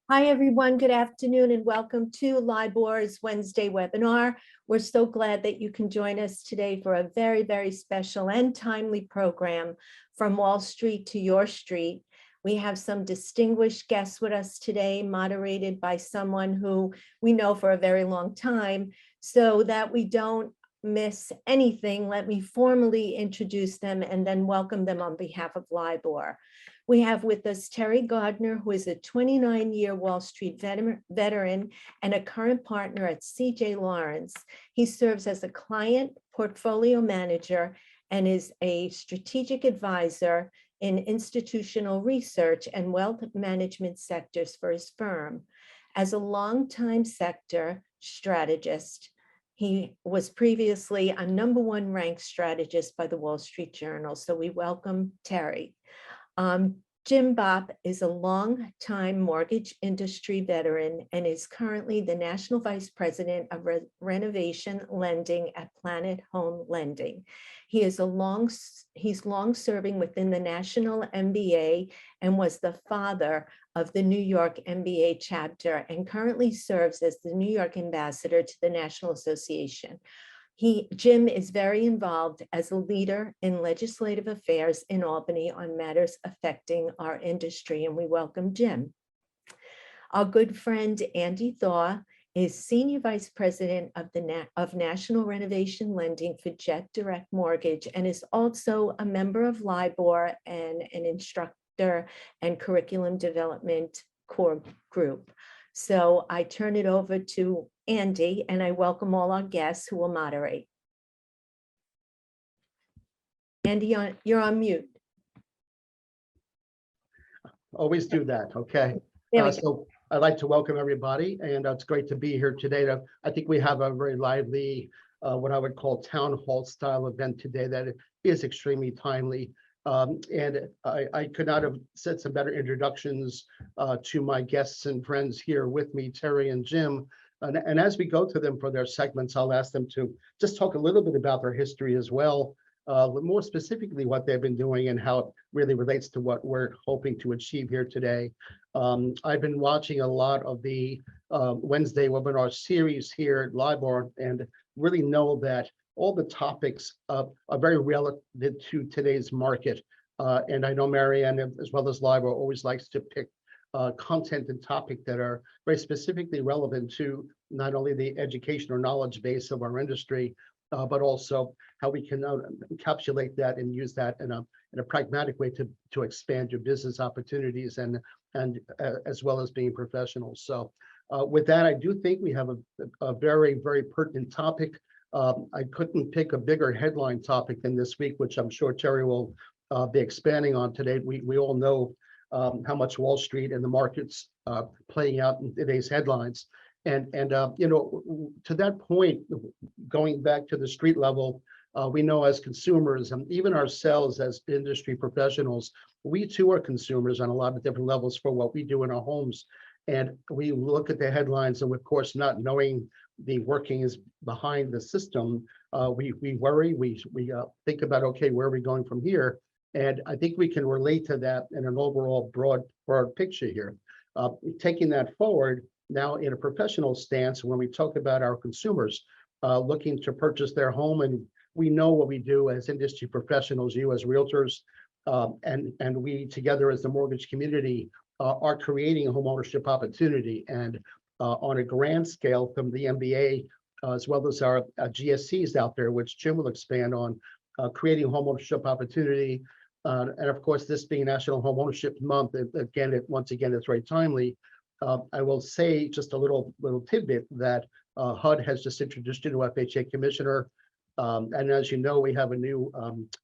Hi, everyone. Good afternoon and welcome to LIBOR's Wednesday webinar. We're so glad that you can join us today for a very, very special and timely program from Wall Street to your street. We have some distinguished guests with us today, moderated by someone who we know for a very long time. So that we don't miss anything, let me formally introduce them and then welcome them on behalf of LIBOR. We have with us Terry Gardner, who is a 29-year Wall Street veteran and a current partner at C.J. Lawrence. He serves as a client portfolio manager and is a strategic advisor in institutional research and wealth management sectors for his firm. As a longtime sector strategist, he was previously a #1 ranked strategist by the Wall Street Journal. So we welcome Terry. Jim Bopp is a long-time mortgage industry veteran and is currently the National Vice President of Renovation Lending at Planet Home Lending. He's long serving within the National MBA and was the father of the New York MBA chapter and currently serves as the New York ambassador to the National Association. Jim is very involved as a leader in legislative affairs in Albany on matters affecting our industry, and we welcome Jim. Our good friend Andy Thaw is Senior Vice President of National Renovation Lending for Jet Direct Mortgage and is also a member of LIBOR and an instructor and curriculum development core group. So I turn it over to Andy, and I welcome all our guests who will moderate. Andy, you're on mute. Always do that, okay? So I'd like to welcome everybody, and it's great to be here today. I think we have a very lively, what I would call town hall style event today that is extremely timely. And I could not have said some better introductions to my guests and friends here with me, Terry and Jim. And as we go to them for their segments, I'll ask them to just talk a little bit about their history as well, more specifically what they've been doing and how it really relates to what we're hoping to achieve here today. I've been watching a lot of the Wednesday webinar series here at LIBOR and really know that all the topics are very relevant to today's market. And I know Marianne, as well as LIBOR, always likes to pick content and topic that are very specifically relevant to not only the education or knowledge base of our industry, but also how we can encapsulate that and use that in a pragmatic way to expand your business opportunities and as well as being professionals. So with that, I do think we have a very, very pertinent topic. I couldn't pick a bigger headline topic than this week, which I'm sure Terry will be expanding on today. We all know how much Wall Street and the markets playing out in today's headlines. And you know, to that point, going back to the street level, we know as consumers, and even ourselves as industry professionals, we too are consumers on a lot of different levels for what we do in our homes. And we look at the headlines, and of course, not knowing the workings behind the system, we worry, we think about, okay, where are we going from here? And I think we can relate to that in an overall broad picture here. Taking that forward, now in a professional stance, when we talk about our consumers looking to purchase their home, and we know what we do as industry professionals, you as realtors, and we together as the mortgage community are creating a home ownership opportunity. And on a grand scale from the MBA, as well as our GSCs out there, which Jim will expand on, creating home ownership opportunity. And of course, this being National Home Ownership Month, once again, it's very timely. I will say just a little tidbit that HUD has just introduced a new FHA commissioner. And as you know, we have a new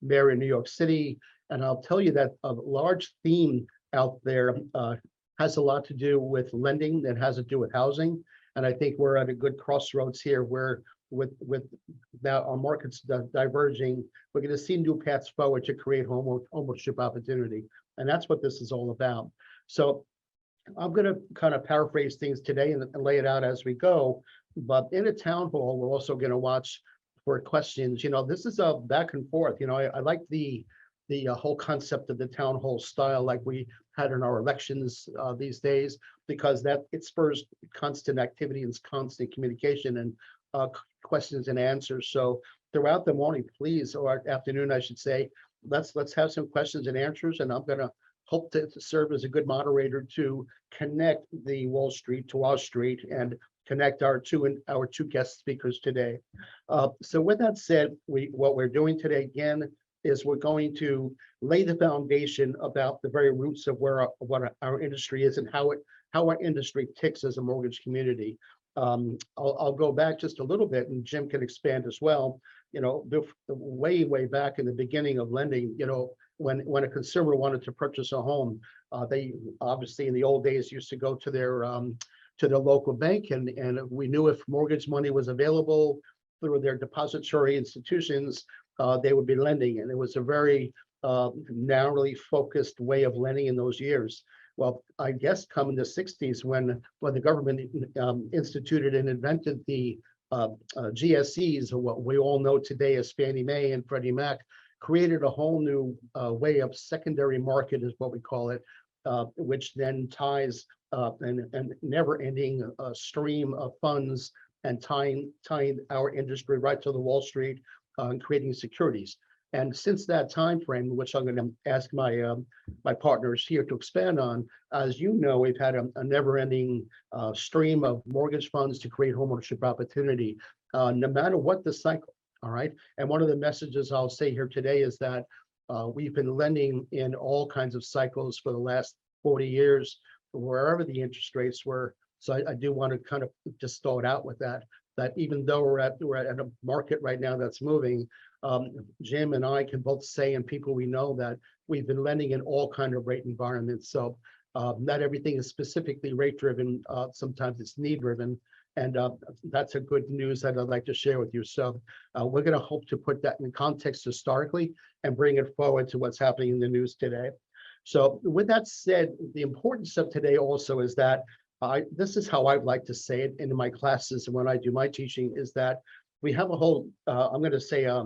mayor in New York City. And I'll tell you that a large theme out there has a lot to do with lending, that has to do with housing. And I think we're at a good crossroads here where with now our markets diverging, we're going to see new paths forward to create home ownership opportunity. And that's what this is all about. So I'm going to kind of paraphrase things today and lay it out as we go. But in a town hall, we're also going to watch for questions. You know, this is a back and forth. You know, I like the whole concept of the town hall style, like we had in our elections these days, because that it spurs constant activity and constant communication and questions and answers. So throughout the morning, please, or afternoon, I should say, let's have some questions and answers, and I'm going to hope to serve as a good moderator to connect the Wall Street to our street and connect our two guest speakers today. So with that said, what we're doing today again is we're going to lay the foundation about the very roots of what our industry is and how our industry ticks as a mortgage community. I'll go back just a little bit, and Jim can expand as well. You know, the way back in the beginning of lending, you know, when a consumer wanted to purchase a home, they obviously in the old days used to go to their local bank, and we knew if mortgage money was available through their depository institutions, they would be lending, and it was a very narrowly focused way of lending in those years. Well, I guess come in the 60s when the government instituted and invented the GSEs, or what we all know today as Fannie Mae and Freddie Mac, created a whole new way of secondary market, is what we call it, which then ties and never-ending stream of funds and tying our industry right to the Wall Street and creating securities. And since that time frame, which I'm going to ask my my partners here to expand on, as you know, we've had a never-ending stream of mortgage funds to create homeownership opportunity, no matter what the cycle. All right. And one of the messages I'll say here today is that we've been lending in all kinds of cycles for the last 40 years, wherever the interest rates were. So I do want to kind of just start out with that even though we're at a market right now that's moving, Jim and I can both say, and people we know, that we've been lending in all kind of rate environments. So not everything is specifically rate driven. Sometimes it's need driven. And that's a good news that I'd like to share with you. So we're going to hope to put that in context historically and bring it forward to what's happening in the news today. So with that said, the importance of today also is that this is how I'd like to say it in my classes and when I do my teaching, is that we have a whole, I'm going to say a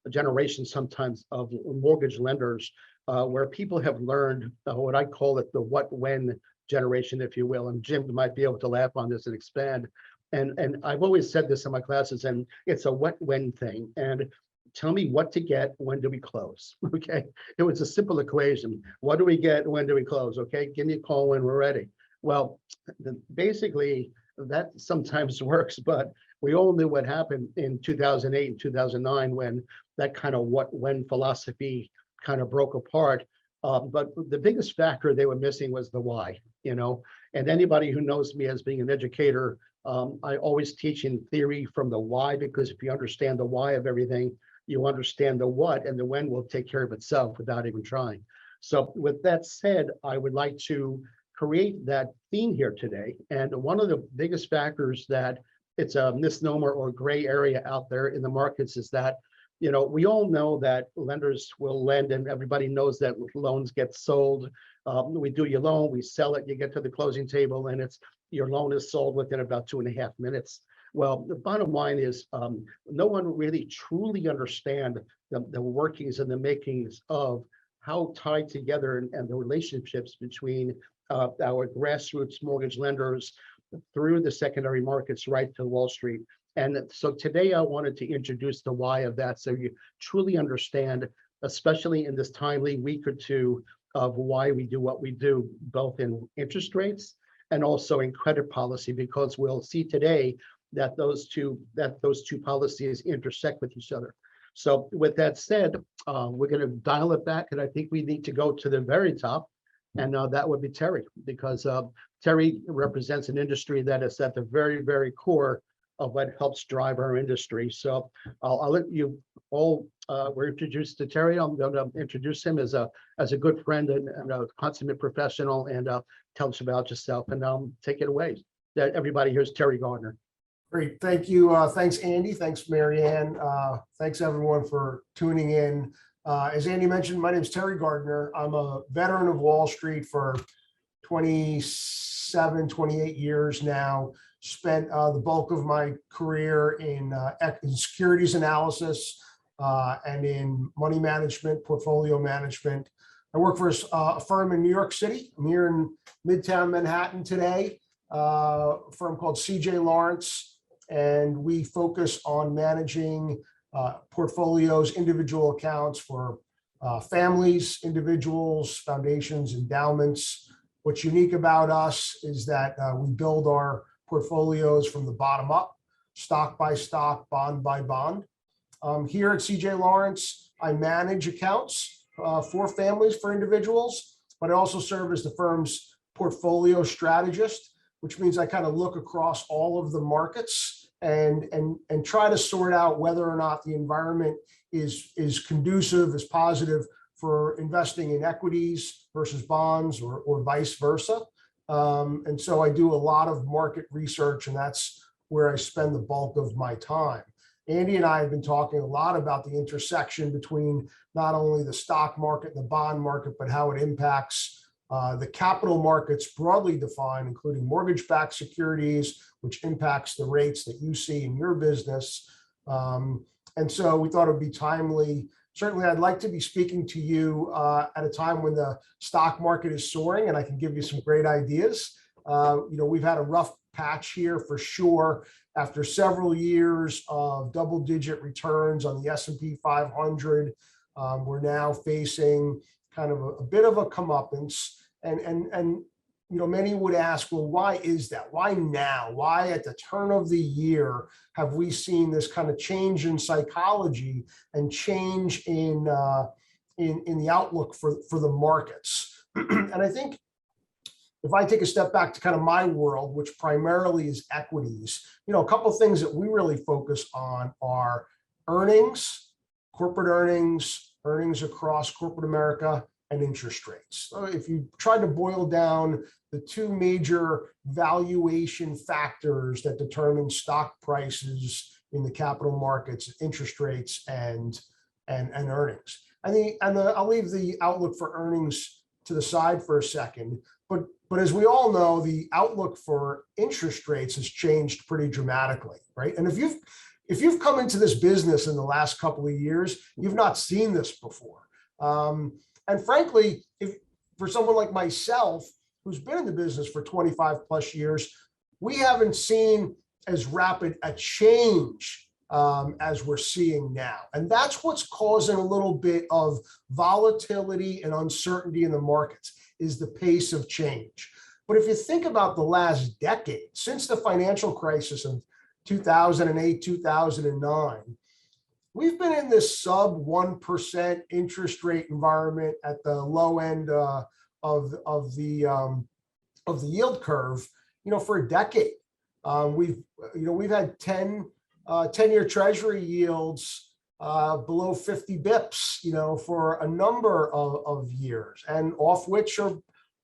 generation sometimes of mortgage lenders where people have learned what I call it the what-when generation, if you will. And Jim might be able to laugh on this and expand. And I've always said this in my classes, and it's a what-when thing. And tell me what to get, when do we close? Okay, it was a simple equation. What do we get, when do we close? Okay, give me a call when we're ready. Well, basically that sometimes works, but we all knew what happened in 2008 and 2009 when that kind of what-when philosophy kind of broke apart. But the biggest factor they were missing was the why, you know. And anybody who knows me as being an educator, I always teach in theory from the why, because if you understand the why of everything, you understand the what, and the when will take care of itself without even trying. So with that said, I would like to create that theme here today. And one of the biggest factors that it's a misnomer or gray area out there in the markets is that, you know, we all know that lenders will lend, and everybody knows that loans get sold. We do your loan, we sell it, you get to the closing table, and it's your loan is sold within about 2.5 minutes. Well, the bottom line is no one really truly understand the workings and the makings of how tied together and the relationships between our grassroots mortgage lenders through the secondary markets right to Wall Street. And so today I wanted to introduce the why of that, so you truly understand, especially in this timely week or two, of why we do what we do, both in interest rates and also in credit policy, because we'll see today that those two policies intersect with each other. So with that said, we're going to dial it back, and I think we need to go to the very top, and that would be Terry, because Terry represents an industry that is at the very, very core of what helps drive our industry. So I'll let you all, we're introduced to Terry. I'm going to introduce him as a good friend and a consummate professional, and tell us about yourself, and take it away. Everybody, here's Terry Gardner. Great, thank you. Thanks, Andy. Thanks, Marianne. Thanks, everyone, for tuning in. As Andy mentioned, my name is Terry Gardner. I'm a veteran of Wall Street for 27, 28 years now. Spent the bulk of my career in securities analysis and in money management, portfolio management. I work for a firm in New York City. I'm here in Midtown Manhattan today, a firm called CJ Lawrence, and we focus on managing portfolios, individual accounts for families, individuals, foundations, endowments. What's unique about us is that we build our portfolios from the bottom up, stock by stock, bond by bond. Here at CJ Lawrence, I manage accounts for families, for individuals, but I also serve as the firm's portfolio strategist, which means I kind of look across all of the markets and try to sort out whether or not the environment is conducive, is positive for investing in equities versus bonds or vice versa. And so I do a lot of market research, and that's where I spend the bulk of my time. Andy and I have been talking a lot about the intersection between not only the stock market and the bond market, but how it impacts the capital markets broadly defined, including mortgage-backed securities, which impacts the rates that you see in your business. And so we thought it would be timely. Certainly, I'd like to be speaking to you at a time when the stock market is soaring, and I can give you some great ideas. We've had a rough patch here for sure. After several years of double-digit returns on the S&P 500, we're now facing kind of a bit of a comeuppance. And many would ask, well, why is that? Why now? Why at the turn of the year have we seen this kind of change in psychology and change in the outlook for the markets? And I think if I take a step back to kind of my world, which primarily is equities, a couple of things that we really focus on are earnings, corporate earnings, earnings across corporate America, and interest rates. So if you try to boil down the two major valuation factors that determine stock prices in the capital markets, interest rates and earnings. I'll leave the outlook for earnings to the side for a second, but as we all know, the outlook for interest rates has changed pretty dramatically, right? And if you've come into this business in the last couple of years, you've not seen this before. And frankly, if for someone like myself, who's been in the business for 25 plus years, we haven't seen as rapid a change as we're seeing now. And that's what's causing a little bit of volatility and uncertainty in the markets, is the pace of change. But if you think about the last decade, since the financial crisis of 2008, 2009, we've been in this sub 1% interest rate environment at the low end of the yield curve, for a decade. We've had 10-year Treasury yields below 50 bips, for a number of years, and off which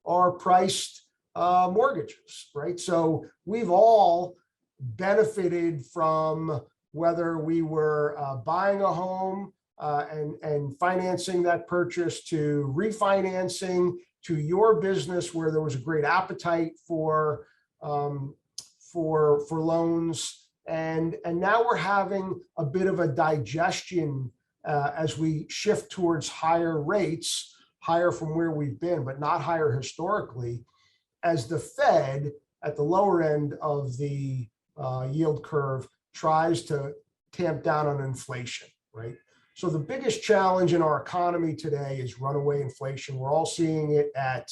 are priced mortgages, right? So we've all benefited from, whether we were buying a home and financing that purchase, to refinancing, to your business where there was a great appetite for loans. And now we're having a bit of a digestion as we shift towards higher rates, higher from where we've been, but not higher historically, as the Fed at the lower end of the yield curve tries to tamp down on inflation, right? So the biggest challenge in our economy today is runaway inflation. We're all seeing it at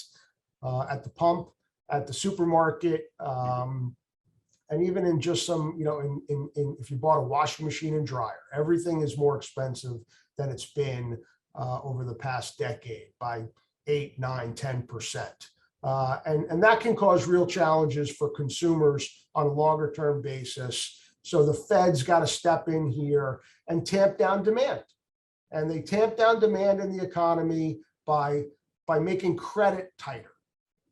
the pump, at the supermarket, and even in just some, if you bought a washing machine and dryer, everything is more expensive than it's been over the past decade by 8, 9, 10%. And that can cause real challenges for consumers on a longer term basis. So the Fed's got to step in here and tamp down demand. And they tamp down demand in the economy by making credit tighter,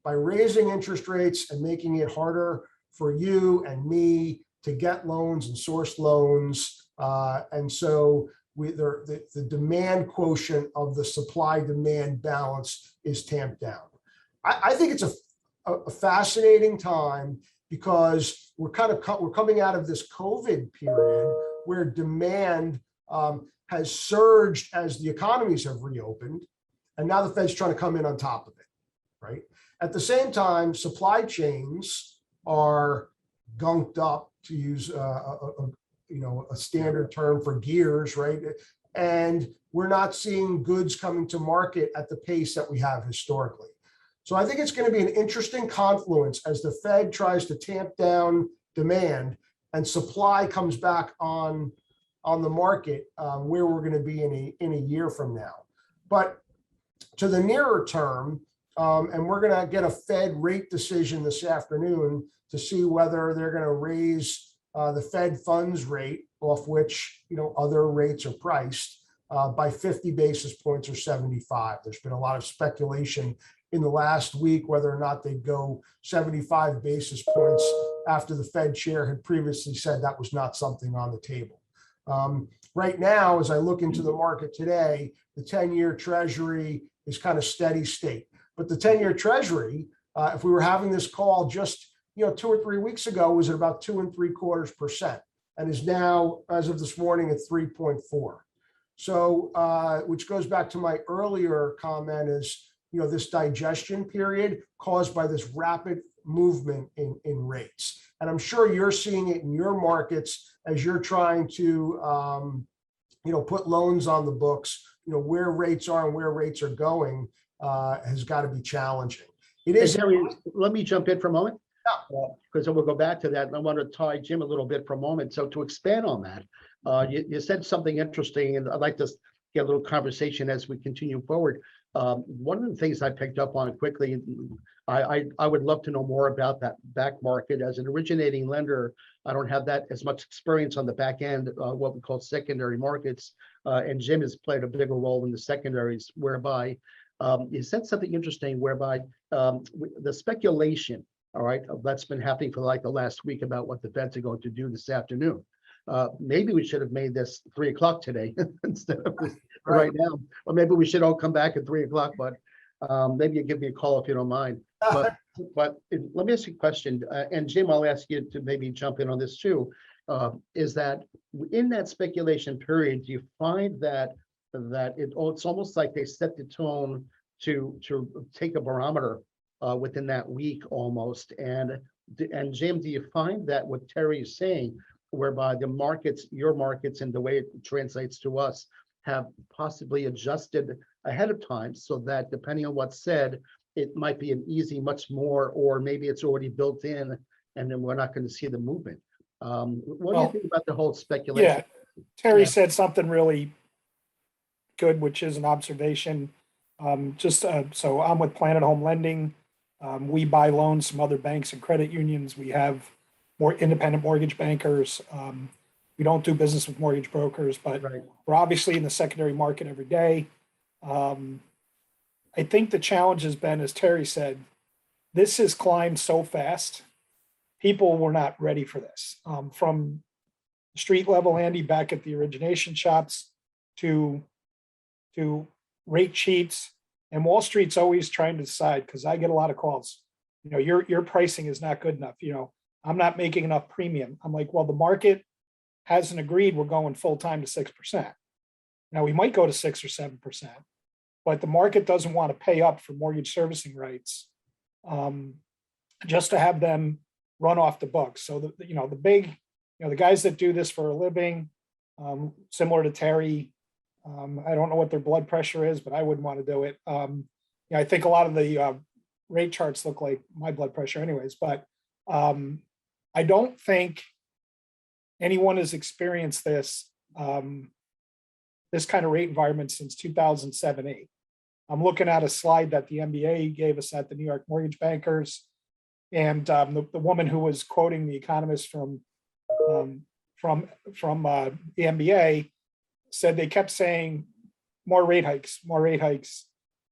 by raising interest rates and making it harder for you and me to get loans and source loans. And so the demand quotient of the supply-demand balance is tamped down. I think it's a fascinating time, because we're coming out of this COVID period where demand has surged as the economies have reopened, And now the Fed's trying to come in on top of it, right? At the same time, supply chains are gunked up, to use a standard term for gears, right? And we're not seeing goods coming to market at the pace that we have historically. So I think it's going to be an interesting confluence as the Fed tries to tamp down demand and supply comes back on the market, where we're going to be in a year from now. But to the nearer term, and we're going to get a Fed rate decision this afternoon to see whether they're going to raise the Fed funds rate, off which other rates are priced, by 50 basis points or 75. There's been a lot of speculation in the last week whether or not they'd go 75 basis points after the Fed chair had previously said that was not something on the table. Right now, as I look into the market today, the 10-year Treasury is kind of steady state. But the 10-year Treasury, if we were having this call just 2 or 3 weeks ago, was at about 2.75%, and is now, as of this morning, at 3.4. So, which goes back to my earlier comment, is this digestion period caused by this rapid movement in rates. And I'm sure you're seeing it in your markets as you're trying to put loans on the books. Where rates are and where rates are going has got to be challenging. It is. Terry, let me jump in for a moment. Yeah. Because we'll go back to that, and I want to tie Jim a little bit for a moment. So to expand on that, you said something interesting, and I'd like to get a little conversation as we continue forward. One of the things I picked up on quickly, I would love to know more about that back market. As an originating lender, I don't have that as much experience on the back end, what we call secondary markets, and Jim has played a bigger role in the secondaries, whereby you said something interesting, whereby the speculation, all right, that's been happening for like the last week about what the Feds are going to do this afternoon. Maybe we should have made this 3 o'clock today instead of right now, or maybe we should all come back at 3 o'clock. But maybe you give me a call if you don't mind. But let me ask you a question, and Jim, I'll ask you to maybe jump in on this too. Is that in that speculation period, do you find that it's almost like they set the tone to take a barometer within that week almost? And Jim, do you find that what Terry is saying, whereby the markets, your markets, and the way it translates to us, have possibly adjusted ahead of time, so that depending on what's said, it might be an easy much more, or maybe it's already built in and then we're not going to see the movement? What do you think about the whole speculation? Yeah, Terry said something really good, which is an observation. So I'm with Planet Home Lending. We buy loans from other banks and credit unions. We have more independent mortgage bankers. We don't do business with mortgage brokers, but we're obviously in the secondary market every day. I think the challenge has been, as Terry said, this has climbed so fast. People were not ready for this. From street level, Andy, back at the origination shops, to rate sheets, and Wall Street's always trying to decide, because I get a lot of calls. Your pricing is not good enough. I'm not making enough premium. I'm like, well, the market hasn't agreed we're going full time to 6%. Now we might go to 6 or 7%, but the market doesn't want to pay up for mortgage servicing rights just to have them run off the books. So the guys that do this for a living, similar to Terry, I don't know what their blood pressure is, but I wouldn't want to do it. I think a lot of the rate charts look like my blood pressure anyways, but I don't think anyone has experienced this kind of rate environment since 2007-8. I'm looking at a slide that the MBA gave us at the New York Mortgage Bankers, and the woman who was quoting the economist from the MBA said they kept saying more rate hikes,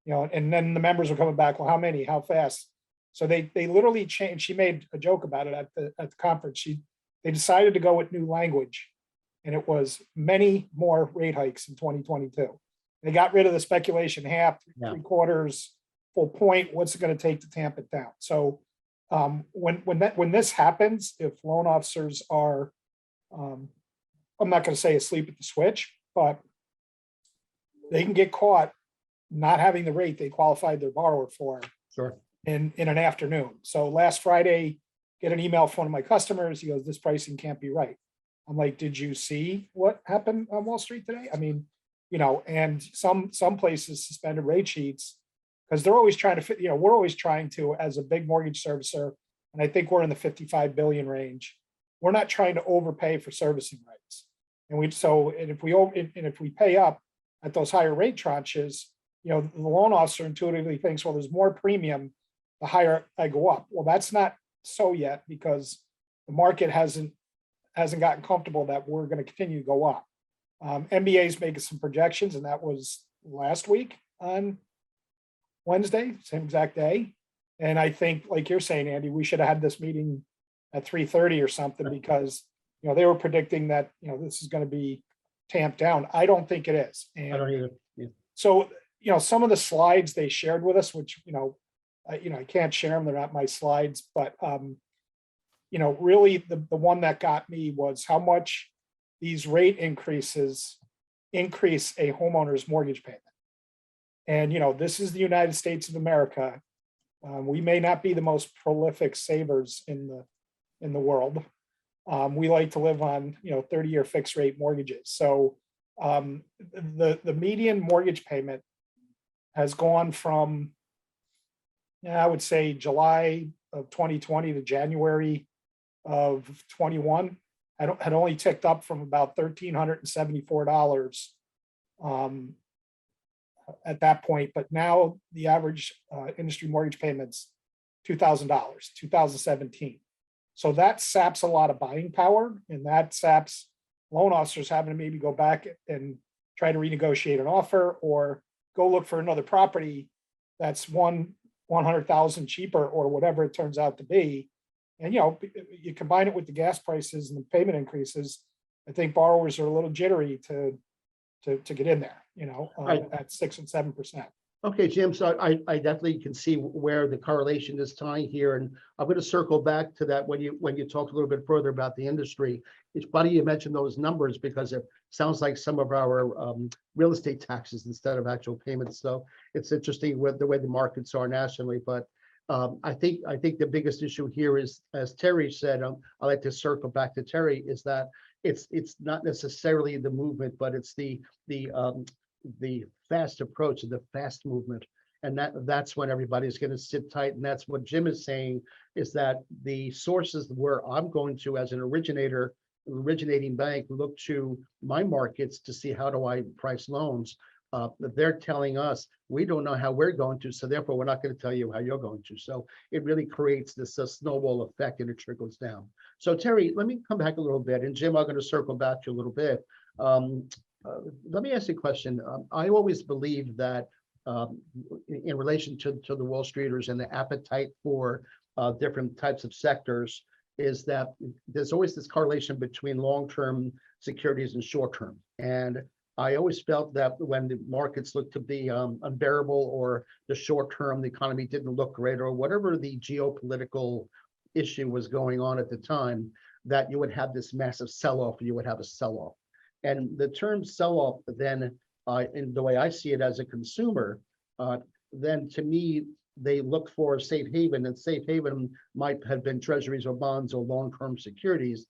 and then the members were coming back, well, how many, how fast? So they literally changed. She made a joke about it at the conference. They decided to go with new language, and it was many more rate hikes in 2022. They got rid of the speculation, half, 3/4, full point. What's it going to take to tamp it down? So when this happens, if loan officers are, I'm not going to say asleep at the switch, but they can get caught not having the rate they qualified their borrower for Sure. in an afternoon. So last Friday, get an email from one of my customers. He goes, "This pricing can't be right." I'm like, "Did you see what happened on Wall Street today?" I mean, and some places suspended rate sheets because they're always trying to fit, we're always trying to, as a big mortgage servicer, and I think we're in the 55 billion range. We're not trying to overpay for servicing rates. And if we pay up at those higher rate tranches, the loan officer intuitively thinks, well, there's more premium the higher I go up. Well, that's not so yet because the market hasn't gotten comfortable that we're going to continue to go up. MBA is making some projections, and that was last week on Wednesday, same exact day. And I think, like you're saying, Andy, we should have had this meeting at 3:30 or something because they were predicting that this is going to be tamped down. I don't think it is. And I don't either. Yeah. so some of the slides they shared with us, which I can't share them, they're not my slides, but really the one that got me was how much these rate increases increase a homeowner's mortgage payment. And this is the United States of America. We may not be the most prolific savers in the world. We like to live on 30-year fixed rate mortgages. So the median mortgage payment has gone from, I would say, July of 2020 to January of 21 had only ticked up from about $1,374 at that point. But now the average industry mortgage payment's $2,000, 2017. So that saps a lot of buying power, and that saps loan officers having to maybe go back and try to renegotiate an offer or go look for another property that's 100,000 cheaper or whatever it turns out to be. And you combine it with the gas prices and the payment increases, I think borrowers are a little jittery to get in there, Right. at 6 and 7%. Okay, Jim, so I definitely can see where the correlation is tying here, and I'm going to circle back to that when you talk a little bit further about the industry. It's funny you mentioned those numbers because it sounds like some of our real estate taxes instead of actual payments. So it's interesting with the way the markets are nationally. But I think the biggest issue here is, as Terry said, I like to circle back to Terry, is that it's not necessarily the movement, but it's the fast approach, the fast movement. And that's when everybody's going to sit tight. And that's what Jim is saying, is that the sources where I'm going to, as an originating bank, look to my markets to see how do I price loans. They're telling us, we don't know how we're going to, so therefore we're not going to tell you how you're going to. So it really creates this snowball effect, and it trickles down. So Terry, let me come back a little bit, and Jim, I'm going to circle back to you a little bit. Let me ask you a question. I always believe that in relation to the Wall Streeters and the appetite for different types of sectors, is that there's always this correlation between long-term securities and short-term. And I always felt that when the markets looked to be unbearable, or the short-term, the economy didn't look great, or whatever the geopolitical issue was going on at the time, that you would have this massive sell-off, or you would have a sell-off. And the term sell-off, then, in the way I see it as a consumer, then to me, they look for a safe haven, and safe haven might have been treasuries or bonds or long-term securities,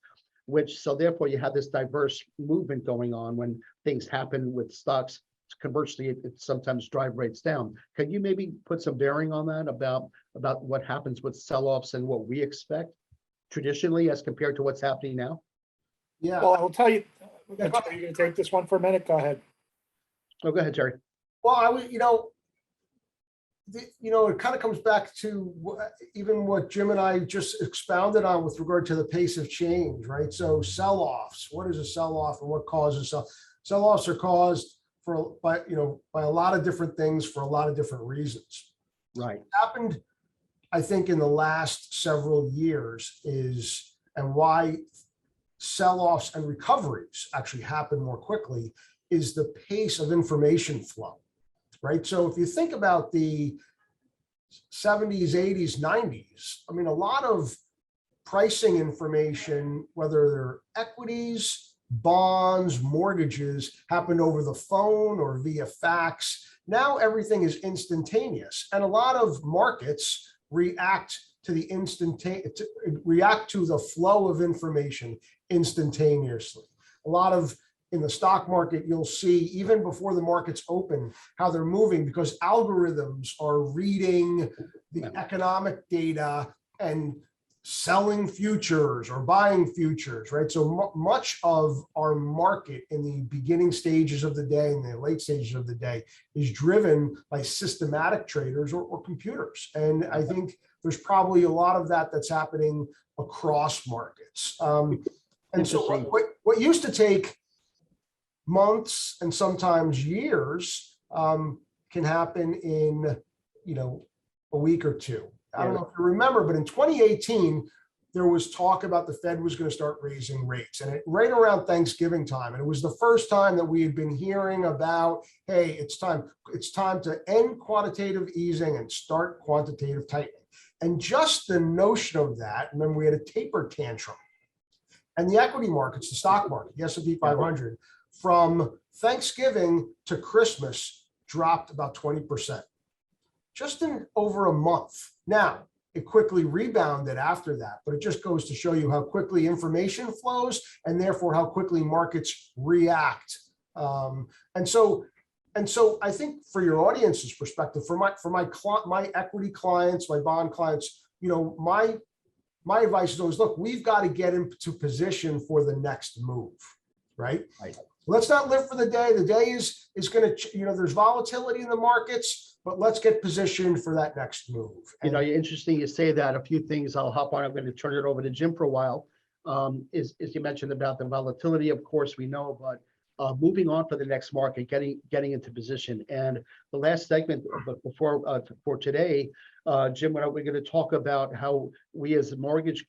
so therefore you have this diverse movement going on when things happen with stocks. Conversely, it sometimes drive rates down. Can you maybe put some bearing on that about what happens with sell-offs and what we expect traditionally as compared to what's happening now? Yeah. Well, I will tell you, are you going to take this one for a minute? Go ahead. Oh, go ahead, Terry. Well, I would, it kind of comes back to even what Jim and I just expounded on with regard to the pace of change, right? So sell-offs, what is a sell-off and what causes sell-offs are caused by a lot of different things for a lot of different reasons. Right. What happened, I think, in the last several years and why sell-offs and recoveries actually happen more quickly, is the pace of information flow, right? So if you think about the 70s, 80s, 90s, a lot of pricing information, whether they're equities, bonds, mortgages happened over the phone or via fax. Now everything is instantaneous, and a lot of markets react to the flow of information instantaneously. A lot of in the stock market, you'll see even before the markets open how they're moving because algorithms are reading the economic data and selling futures or buying futures, right? So much of our market in the beginning stages of the day and the late stages of the day is driven by systematic traders or computers. And I think there's probably a lot of that that's happening across markets. And so what used to take months and sometimes years can happen in, a week or two. I don't know if you remember, but in 2018, there was talk about the Fed was going to start raising rates, and right around Thanksgiving time. And it was the first time that we had been hearing about, hey, it's time to end quantitative easing and start quantitative tightening. And just the notion of that, remember we had a taper tantrum. And the equity markets, the stock market, the S&P 500, from Thanksgiving to Christmas dropped about 20%. Just in over a month. Now, it quickly rebounded after that, but it just goes to show you how quickly information flows and therefore how quickly markets react. And so I think for your audience's perspective, for my equity clients, my bond clients, my advice is always, look, we've got to get into position for the next move, right? Let's not live for the day. The day is going to, there's volatility in the markets, but let's get positioned for that next move. And, Interesting you say that. A few things I'll hop on. I'm going to turn it over to Jim for a while. Is you mentioned about the volatility, of course, we know, but moving on for the next market, getting into position. And the last segment for today, Jim, we're going to talk about how we as mortgage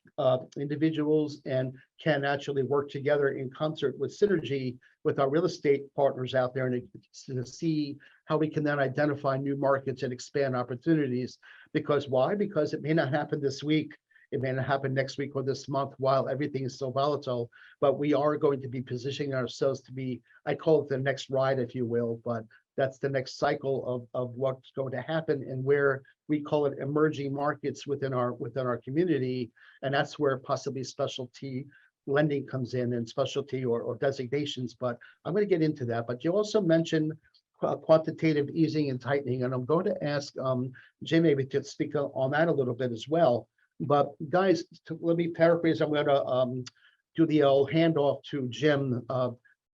individuals can actually work together in concert with synergy with our real estate partners out there and to see how we can then identify new markets and expand opportunities. Because why? Because it may not happen this week. It may not happen next week or this month while everything is so volatile, but we are going to be positioning ourselves to be, I call it the next ride, if you will, but that's the next cycle of what's going to happen and where we call it emerging markets within our community. And that's where possibly specialty lending comes in and specialty or designations, but I'm going to get into that. But you also mentioned quantitative easing and tightening, and I'm going to ask Jim maybe to speak on that a little bit as well. But guys, let me paraphrase. I'm going to do the old handoff to Jim.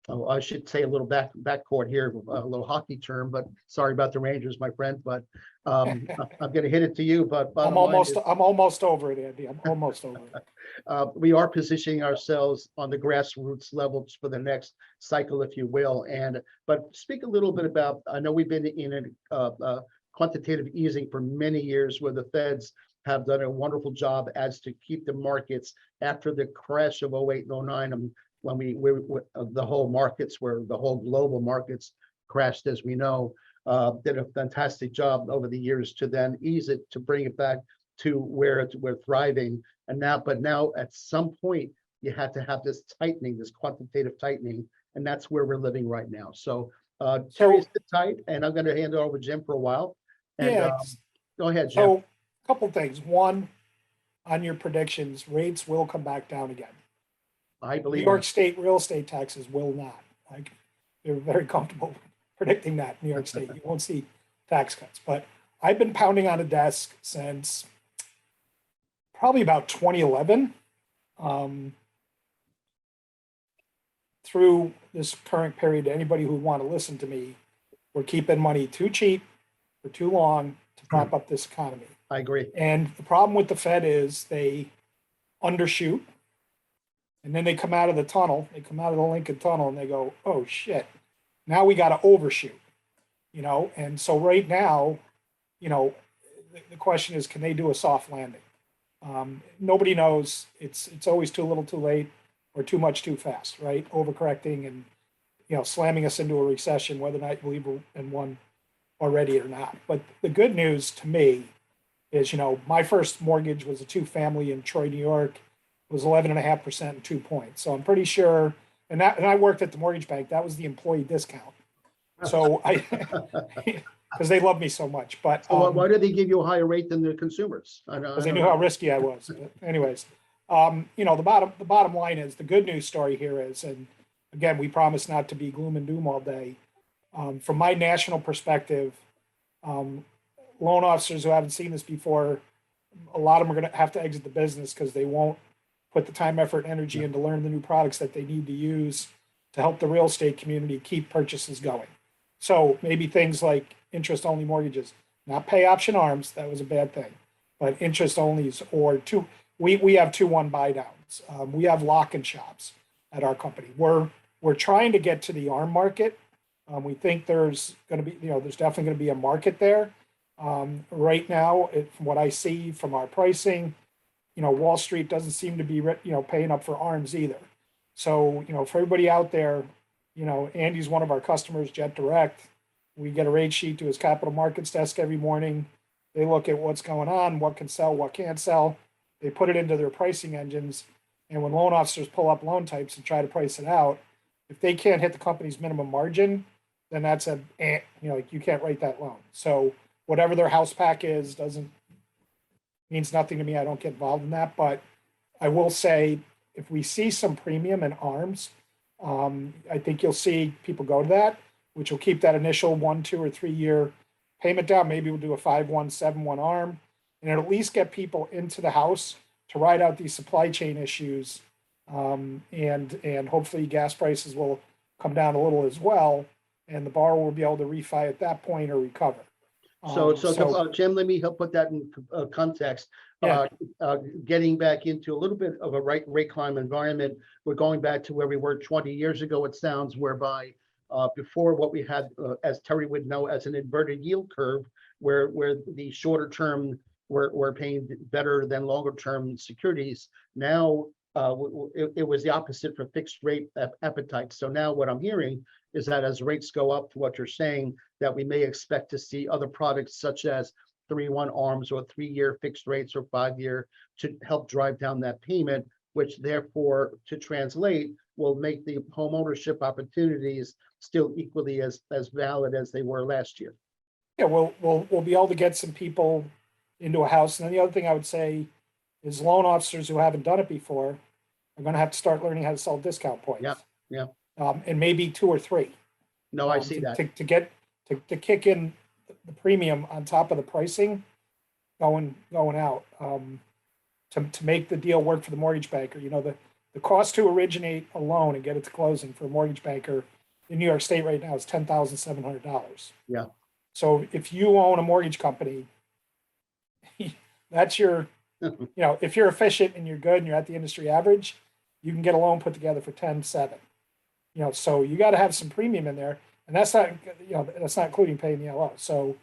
I should say a little backcourt here, a little hockey term, but sorry about the Rangers, my friend. But I'm going to hit it to you. But I'm almost over it, Andy. I'm almost over it. We are positioning ourselves on the grassroots levels for the next cycle, if you will. But speak a little bit about. I know we've been in a quantitative easing for many years, where the Feds have done a wonderful job as to keep the markets after the crash of 08 and 09. When the whole markets, where the whole global markets crashed, as we know, did a fantastic job over the years to then ease it, to bring it back to where we're thriving. But now at some point, you had to have this tightening, this quantitative tightening, and that's where we're living right now. So Terry, sit tight, and I'm going to hand it over to Jim for a while. And go ahead, Jim. So a couple things. One, on your predictions, rates will come back down again. I believe New York State real estate taxes will not. They're very comfortable predicting that in New York State. You won't see tax cuts. But I've been pounding on a desk since probably about 2011. Through this current period, anybody who would want to listen to me, we're keeping money too cheap for too long to prop up this economy. I agree. And the problem with the Fed is they undershoot. And then they come out of the tunnel, they come out of the Lincoln Tunnel and they go, oh shit, now we got to overshoot, And so right now, the question is, can they do a soft landing? Nobody knows. It's always too little too late or too much too fast, right? Overcorrecting and, slamming us into a recession, whether or not you believe we're in one already or not. But the good news to me is, my first mortgage was a 2-family in Troy, New York. It was 11.5% and 2 points. So I'm pretty sure and I worked at the mortgage bank. That was the employee discount. So because they love me so much, but So why did they give you a higher rate than the consumers? because they knew how risky I was. But anyways, the bottom line is the good news story here is, and again, we promise not to be gloom and doom all day. From my national perspective, loan officers who haven't seen this before, a lot of them are going to have to exit the business because they won't put the time, effort, and energy into learn the new products that they need to use to help the real estate community keep purchases going. So maybe things like interest-only mortgages, not pay option arms, that was a bad thing, but interest-onlys or we have 2-1 buy downs. We have lock-in shops at our company. We're trying to get to the arm market. We think there's going to be, there's definitely going to be a market there. Right now, from what I see from our pricing, Wallstreet doesn't seem to be, paying up for arms either. So, for everybody out there, Andy's one of our customers, Jet Direct. We get a rate sheet to his capital markets desk every morning. They look at what's going on, what can sell, what can't sell. They put it into their pricing engines. And when loan officers pull up loan types and try to price it out, if they can't hit the company's minimum margin, then that's you can't write that loan. So whatever their house pack is means nothing to me. I don't get involved in that. But I will say, if we see some premium in arms, I think you'll see people go to that, which will keep that initial 1, 2, or 3 year payment down. Maybe we'll do a 5-1, 7-1 arm, and it'll at least get people into the house to ride out these supply chain issues. And hopefully gas prices will come down a little as well, and the borrower will be able to refi at that point or recover. Jim, let me help put that in context. Yeah. Getting back into a little bit of a rate climb environment, we're going back to where we were 20 years ago, it sounds, whereby before what we had, as Terry would know, as an inverted yield curve, where the shorter term were paying better than longer term securities. Now it was the opposite for fixed rate appetite. So now what I'm hearing is that as rates go up to what you're saying, that we may expect to see other products such as 3-1 arms or 3-year fixed rates or 5-year to help drive down that payment, which therefore to translate will make the home ownership opportunities still equally as valid as they were last year. Yeah, we'll be able to get some people into a house. And then the other thing I would say is loan officers who haven't done it before are going to have to start learning how to sell discount points. Yeah. And maybe 2 or 3. No, I see that. To kick in the premium on top of the pricing going out to make the deal work for the mortgage banker. The cost to originate a loan and get it to closing for a mortgage banker in New York State right now is $10,700. Yeah. So if you own a mortgage company, that's your, if you're efficient and you're good and you're at the industry average, you can get a loan put together for 10.7. So you got to have some premium in there, and that's not including paying the LO. So,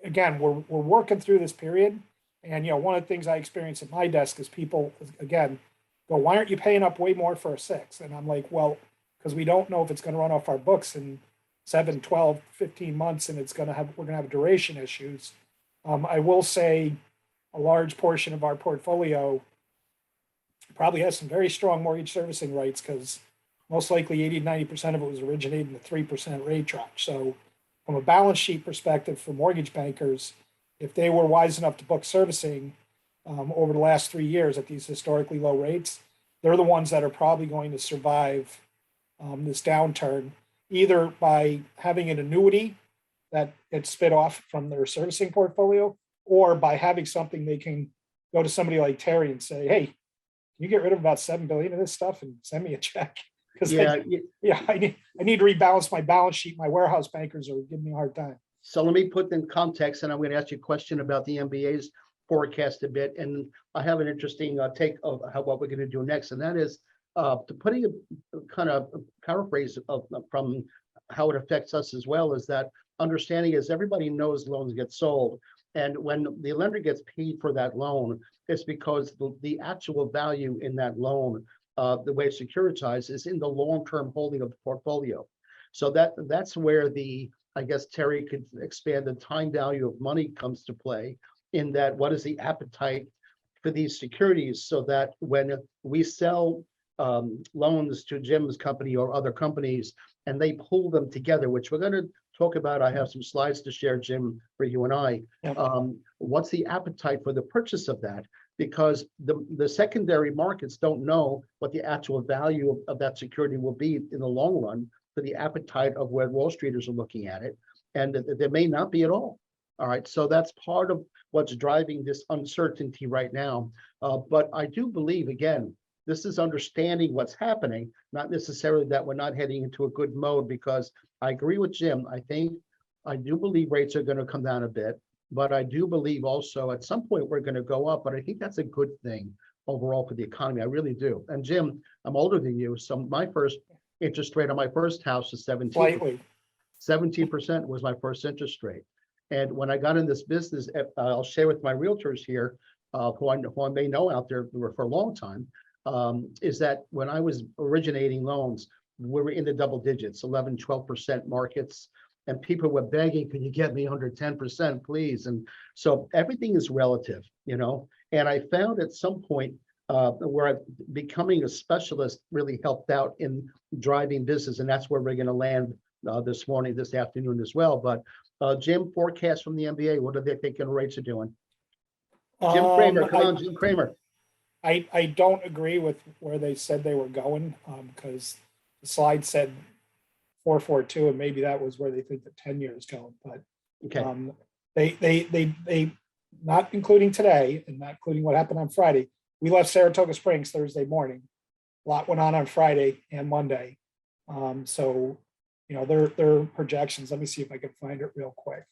again, we're working through this period, and one of the things I experience at my desk is people again go, "Why aren't you paying up way more for a 6?" And I'm like, "Well, because we don't know if it's going to run off our books in 7, 12, 15 months, and we're going to have duration issues." I will say a large portion of our portfolio probably has some very strong mortgage servicing rights because most likely 80 to 90% of it was originated in the 3% rate tranche. So from a balance sheet perspective for mortgage bankers, if they were wise enough to book servicing over the last 3 years at these historically low rates, they're the ones that are probably going to survive this downturn, either by having an annuity that gets spit off from their servicing portfolio, or by having something they can go to somebody like Terry and say, "Hey, can you get rid of about $7 billion of this stuff and send me a check?" Because I need to rebalance my balance sheet. My warehouse bankers are giving me a hard time. So let me put in context, and I'm going to ask you a question about the MBA's forecast a bit. And I have an interesting take of what we're going to do next, and that is to putting a kind of paraphrase from how it affects us as well, is that understanding is everybody knows loans get sold. And when the lender gets paid for that loan, it's because the actual value in that loan, the way it's securitized, is in the long-term holding of the portfolio. So that's where I guess Terry could expand, the time value of money comes to play, in that what is the appetite for these securities, so that when we sell loans to Jim's company or other companies, and they pool them together, which we're going to talk about. I have some slides to share, Jim, for you and I. Yep. What's the appetite for the purchase of that? Because the secondary markets don't know what the actual value of that security will be in the long run for the appetite of where Wall Streeters are looking at it. And there may not be at all. All right. So that's part of what's driving this uncertainty right now. But I do believe, again, this is understanding what's happening, not necessarily that we're not heading into a good mode, because I agree with Jim. I do believe rates are going to come down a bit, but I do believe also at some point we're going to go up. But I think that's a good thing overall for the economy. I really do. And Jim, I'm older than you. So my first interest rate on my first house was 17%. Slightly. 17% was my first interest rate. And when I got in this business, I'll share with my realtors here, who I may know out there for a long time, is that when I was originating loans, we were in the double digits, 11, 12% markets. And people were begging, can you get me under 10%, please? And so everything is relative, you know. And I found at some point where becoming a specialist really helped out in driving business. And that's where we're going to land this afternoon as well. But Jim, forecast from the NBA, what are they thinking rates are doing? Jim Cramer, come on, Jim Cramer. I don't agree with where they said they were going, because the slide said 4.42, and maybe that was where they think the 10-year is going. But Okay. They not including today and not including what happened on Friday. We left Saratoga Springs Thursday morning. A lot went on Friday and Monday. So, you know, their projections. Let me see if I can find it real quick.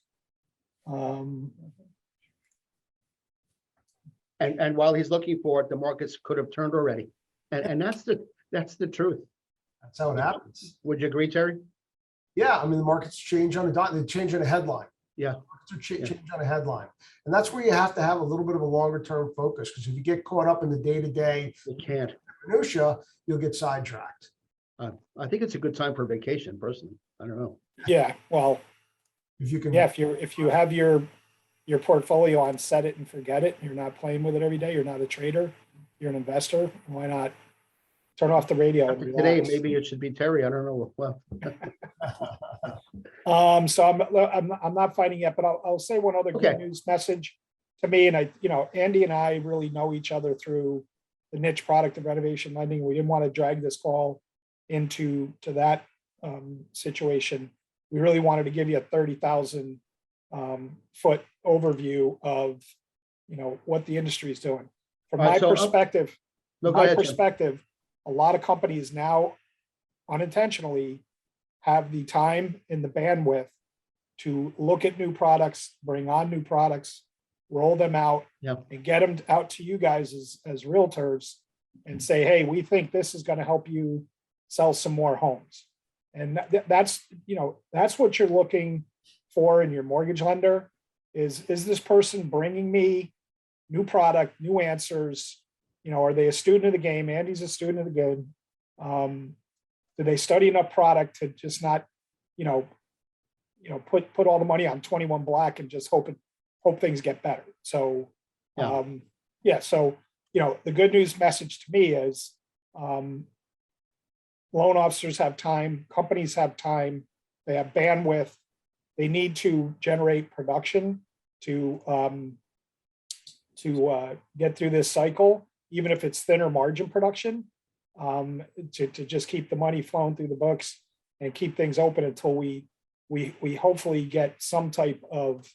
And while he's looking for it, the markets could have turned already. And that's the truth. That's how it happens. Would you agree, Terry? Yeah, I mean, the markets change on a dime. They change on a headline. Yeah. Change on a headline. And that's where you have to have a little bit of a longer term focus, because if you get caught up in the day-to-day You can't. minutia, you'll get sidetracked. I think it's a good time for vacation, personally. I don't know. Yeah, well, If you can, yeah, if you have your portfolio on set it and forget it, you're not playing with it every day, you're not a trader, you're an investor, why not turn off the radio and Today, relax? maybe it should be Terry. I don't know. Well, So I'm not fighting yet, but I'll say one other Okay. good news message to me. And Andy and I really know each other through the niche product of renovation lending. We didn't want to drag this call into that situation. We really wanted to give you a 30,000 foot overview of, what the industry is doing. From All right, my so, perspective, no, go ahead, Jim. a lot of companies now unintentionally have the time and the bandwidth to look at new products, bring on new products, roll them out, Yeah. and get them out to you guys as realtors and say, hey, we think this is going to help you sell some more homes. And that's what you're looking for in your mortgage lender is this person bringing me new product, new answers? Are they a student of the game? Andy's a student of the game. Do they study enough product to just not, put all the money on 21 Black and just hope things get better? So, So, the good news message to me is loan officers have time, companies have time, they have bandwidth, they need to generate production to get through this cycle, even if it's thinner margin production, to just keep the money flowing through the books and keep things open until we hopefully get some type of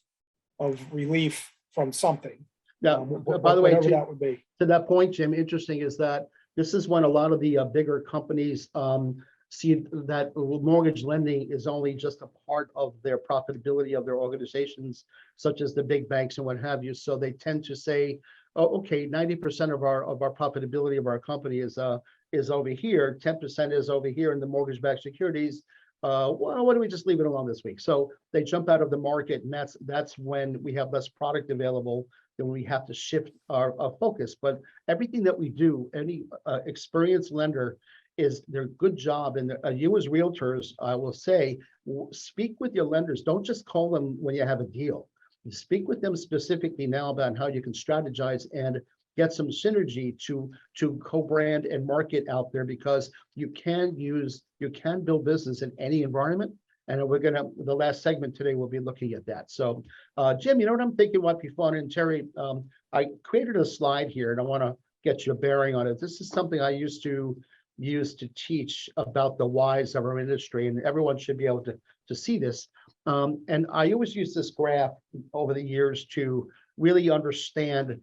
relief from something. Now, by the way, whatever that would be. To that point, Jim, interesting is that this is when a lot of the bigger companies see that mortgage lending is only just a part of their profitability of their organizations, such as the big banks and what have you. So they tend to say, oh, okay, 90% of our profitability of our company is over here, 10% is over here in the mortgage-backed securities. Well, why don't we just leave it alone this week? So they jump out of the market, and that's when we have less product available. Then we have to shift our focus. But everything that we do, any experienced lender is their good job. And you as realtors, I will say, speak with your lenders. Don't just call them when you have a deal. Speak with them specifically now about how you can strategize and get some synergy to co-brand and market out there, because you can build business in any environment. And the last segment today, we'll be looking at that. So, Jim, you know what I'm thinking might be fun, and Terry, I created a slide here and I want to get you a bearing on it. This is something I used to teach about the whys of our industry, and everyone should be able to see this. And I always use this graph over the years to really understand.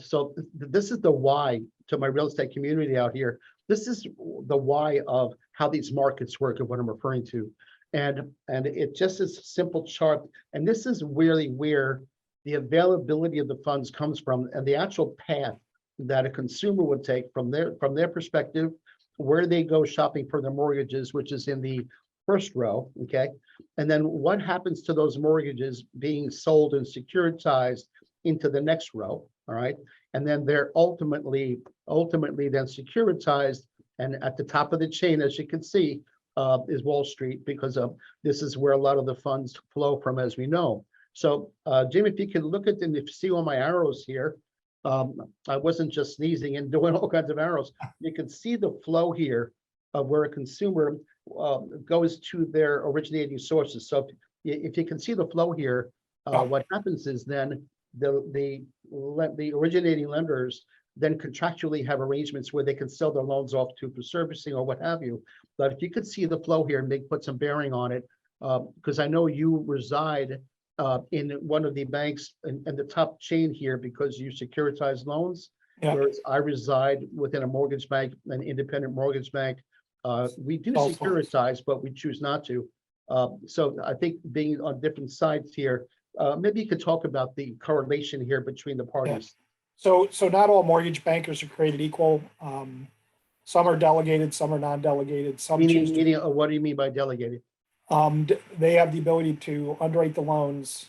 So this is the why to my real estate community out here. This is the why of how these markets work and what I'm referring to. And it just is a simple chart. And this is really where the availability of the funds comes from, and the actual path that a consumer would take from their perspective, where they go shopping for their mortgages, which is in the first row, okay? And then what happens to those mortgages being sold and securitized into the next row, all right? And then they're ultimately then securitized, and at the top of the chain, as you can see, is Wall Street, because this is where a lot of the funds flow from, as we know. So, Jim, if you can look at, and if you see all my arrows here, I wasn't just sneezing and doing all kinds of arrows. You can see the flow here of where a consumer goes to their originating sources. So if you can see the flow here, what happens is then the originating lenders then contractually have arrangements where they can sell their loans off to for servicing or what have you. But if you could see the flow here and put some bearing on it, because I know you reside in one of the banks in the top chain here because you securitize loans, whereas I reside within a mortgage bank, an independent mortgage bank. We do securitize, but we choose not to. So I think being on different sides here, maybe you could talk about the correlation here between the parties. So not all mortgage bankers are created equal. Some are delegated, some are non-delegated. Some choose to, what do you mean by delegated? they have the ability to underwrite the loans,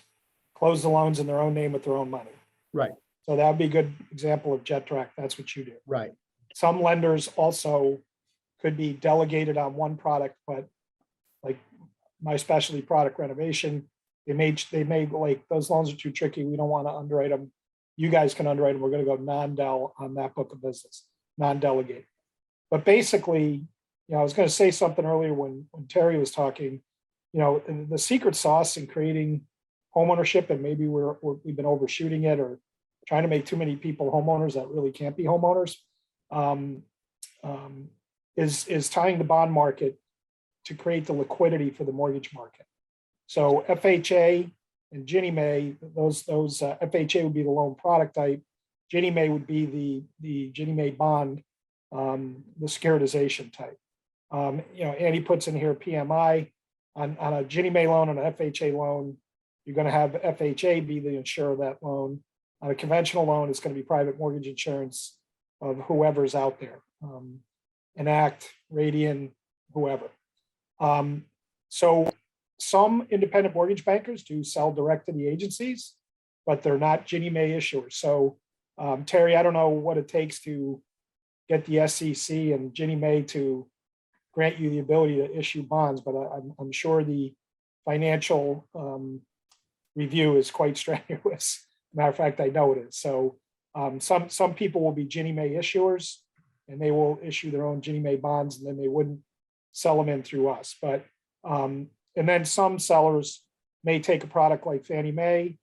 close the loans in their own name with their own money. Right. So that would be a good example of Jet Track. That's what you do. Right. Some lenders also could be delegated on one product, but like my specialty product renovation, they may like, those loans are too tricky. We don't want to underwrite them. You guys can underwrite them. We're going to go non-del on that book of business, non-delegated. But basically, I was going to say something earlier when Terry was talking, the secret sauce in creating homeownership, and maybe we've been overshooting it or trying to make too many people homeowners that really can't be homeowners, is tying the bond market to create the liquidity for the mortgage market. So FHA and Ginnie Mae, those FHA would be the loan product type. Ginnie Mae would be the Ginnie Mae bond, the securitization type. Andy puts in here PMI on a Ginnie Mae loan and an FHA loan. You're going to have FHA be the insurer of that loan. On a conventional loan, it's going to be private mortgage insurance of whoever's out there, Enact, Radian, whoever. So some independent mortgage bankers do sell direct to the agencies, but they're not Ginnie Mae issuers. So Terry, I don't know what it takes to get the SEC and Ginnie Mae to grant you the ability to issue bonds, but I'm sure the financial review is quite strenuous. Matter of fact, I know it is. So some people will be Ginnie Mae issuers, and they will issue their own Ginnie Mae bonds, and then they wouldn't sell them in through us. But and then some sellers may take a product like Fannie Mae,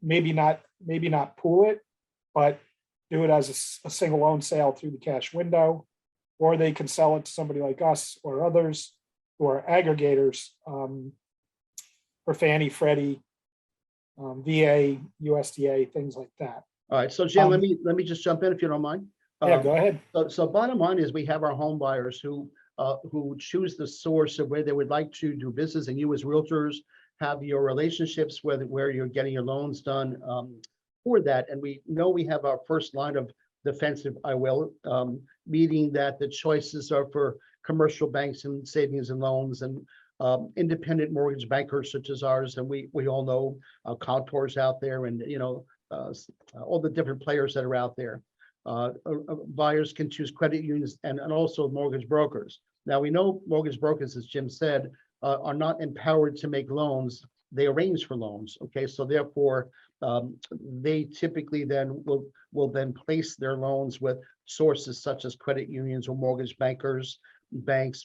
maybe not pool it, but do it as a single loan sale through the cash window, or they can sell it to somebody like us or others who are aggregators for Fannie, Freddie, VA, USDA, things like that. All right, so Jim, let me just jump in if you don't mind. Yeah, go ahead. So bottom line is we have our home buyers who choose the source of where they would like to do business, and you as realtors have your relationships where you're getting your loans done for that. And we know we have our first line of defense, if I will, meaning that the choices are for commercial banks and savings and loans and independent mortgage bankers such as ours. And we all know Contours out there, and all the different players that are out there. Buyers can choose credit unions and also mortgage brokers. Now we know mortgage brokers, as Jim said, are not empowered to make loans. they arrange for loans. Okay, so therefore, they typically then will then place their loans with sources such as credit unions or mortgage banks,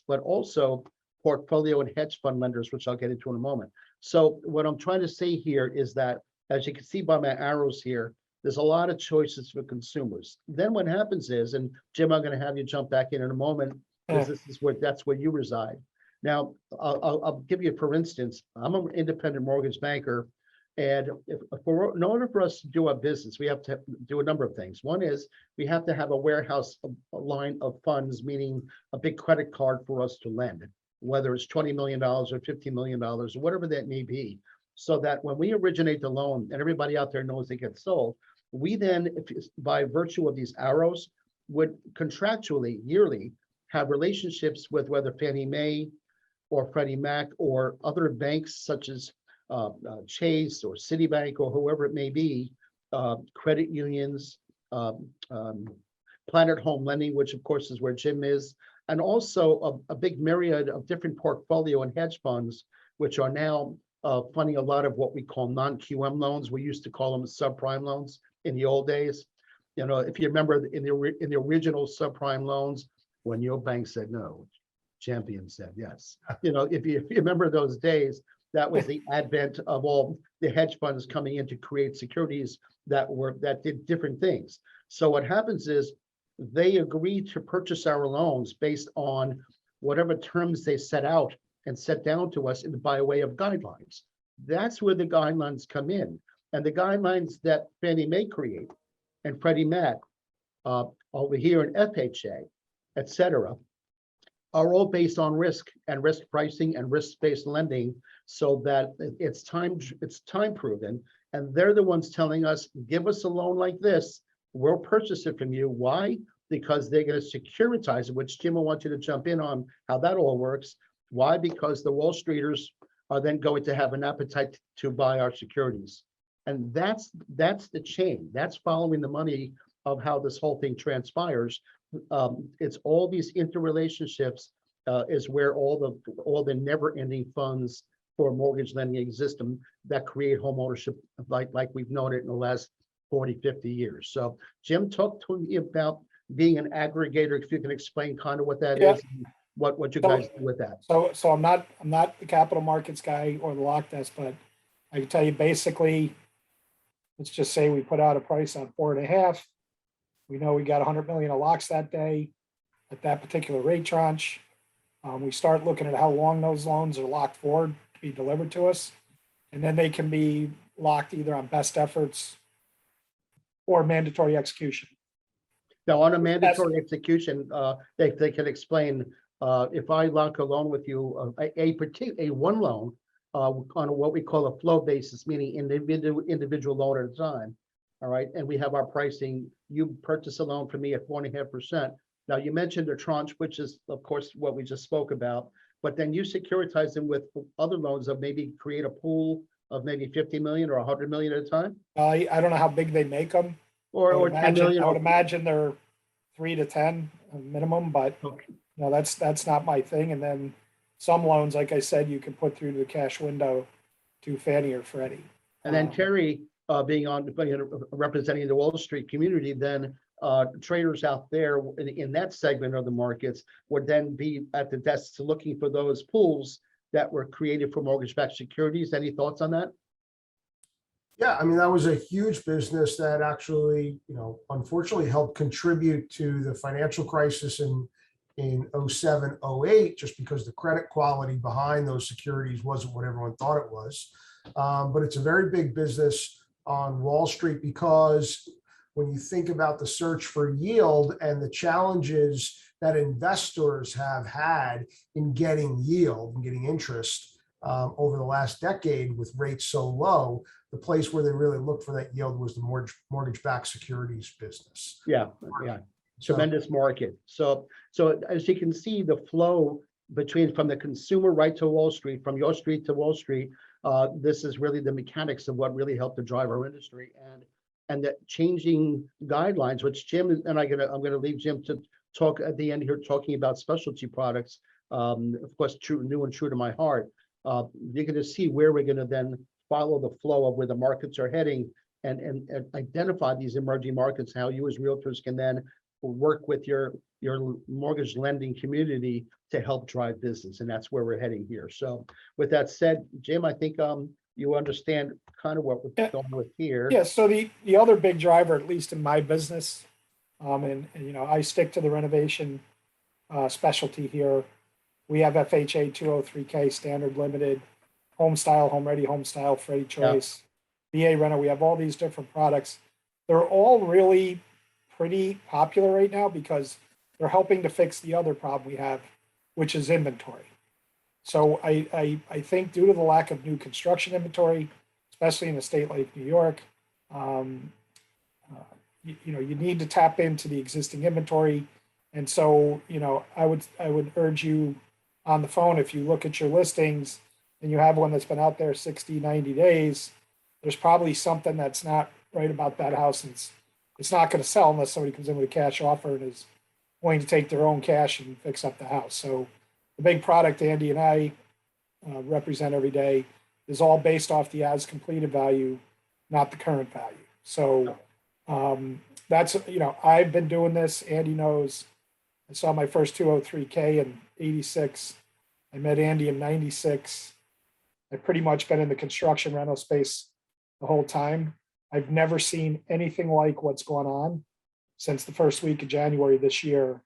but also portfolio and hedge fund lenders, which I'll get into in a moment. So what I'm trying to say here is that, as you can see by my arrows here, there's a lot of choices for consumers. Then what happens is, and Jim, I'm going to have you jump back in a moment, because that's where you reside. Now, I'll give you, for instance, I'm an independent mortgage banker, and in order for us to do our business, we have to do a number of things. One is we have to have a warehouse, a line of funds, meaning a big credit card for us to lend, whether it's $20 million or $50 million or whatever that may be, so that when we originate the loan and everybody out there knows it gets sold, we then, by virtue of these arrows, would contractually, yearly, have relationships with whether Fannie Mae or Freddie Mac or other banks such as Chase or Citibank or whoever it may be, credit unions, Planet Home Lending, which of course is where Jim is, and also a big myriad of different portfolio and hedge funds, which are now funding a lot of what we call non-QM loans. We used to call them subprime loans in the old days. You know, if you remember in the original subprime loans, when your bank said no, Champion said yes. You know, if you remember those days, that was the advent of all the hedge funds coming in to create securities that did different things. So what happens is they agree to purchase our loans based on whatever terms they set out and set down to us by way of guidelines. That's where the guidelines come in. And the guidelines that Fannie Mae create and Freddie Mac over here in FHA, et cetera, are all based on risk and risk pricing and risk-based lending, so that it's time proven. And they're the ones telling us, give us a loan like this, we'll purchase it from you. Why? Because they're going to securitize it, which Jim will want you to jump in on how that all works. Why? Because the Wall Streeters are then going to have an appetite to buy our securities. And that's the chain. That's following the money of how this whole thing transpires. It's all these interrelationships is where all the never-ending funds for mortgage lending exist that create home ownership like we've known it in the last 40, 50 years. So Jim, talk to me about being an aggregator, if you can explain kind of what that is, and what you guys do with that. So I'm not the capital markets guy or the lock desk, but I can tell you basically, let's just say we put out a price on 4.5. We know we got 100 million of locks that day at that particular rate tranche. We start looking at how long those loans are locked for to be delivered to us. And then they can be locked either on best efforts or mandatory execution. Now, on a mandatory execution, they can explain, if I lock a loan with you, a one loan on what we call a flow basis, meaning individual loan at a time. All right, and we have our pricing. You purchase a loan from me at 4.5%. Now, you mentioned a tranche, which is, of course, what we just spoke about. But then you securitize them with other loans of maybe create a pool of maybe 50 million or 100 million at a time. I don't know how big they make them. Or 10 million. I would imagine they're 3 to 10 minimum, but Okay. no, that's not my thing. And then some loans, like I said, you can put through the cash window to Fannie or Freddie. And then Terry, being representing the Wall Street community, then traders out there in that segment of the markets would then be at the desks looking for those pools that were created for mortgage-backed securities. Any thoughts on that? Yeah, I mean, that was a huge business that actually, unfortunately helped contribute to the financial crisis in 07, 08, just because the credit quality behind those securities wasn't what everyone thought it was. But it's a very big business on Wall Street, because when you think about the search for yield and the challenges that investors have had in getting yield and getting interest over the last decade with rates so low, the place where they really looked for that yield was the mortgage-backed securities business. Yeah. Tremendous market. So as you can see, the flow from the consumer right to Wall Street, from your street to Wall Street, this is really the mechanics of what really helped to drive our industry, and the changing guidelines, which Jim and I'm gonna leave Jim to talk at the end here, talking about specialty products. Of course, new and true to my heart. you're going to see where we're going to then follow the flow of where the markets are heading and identify these emerging markets, how you as realtors can then work with your mortgage lending community to help drive business. And that's where we're heading here. So with that said, Jim, I think you understand kind of what we're going with here. Yeah, so the other big driver, at least in my business, and you know, I stick to the renovation specialty here. We have FHA 203K standard limited, home style, home ready, home style, Freddie Choice, VA renter. We have all these different products. They're all really pretty popular right now because they're helping to fix the other problem we have, which is inventory. So I think due to the lack of new construction inventory, especially in a state like New York, you know, you need to tap into the existing inventory. And so, you know, I would urge you on the phone, if you look at your listings and you have one that's been out there 60, 90 days, there's probably something that's not right about that house. And it's not going to sell unless somebody comes in with a cash offer and is willing to take their own cash and fix up the house. So the big product Andy and I represent every day is all based off the as completed value, not the current value. So that's, you know, I've been doing this. Andy knows. I saw my first 203K in 86. I met Andy in 96. I've pretty much been in the construction rental space the whole time. I've never seen anything like what's going on since the first week of January this year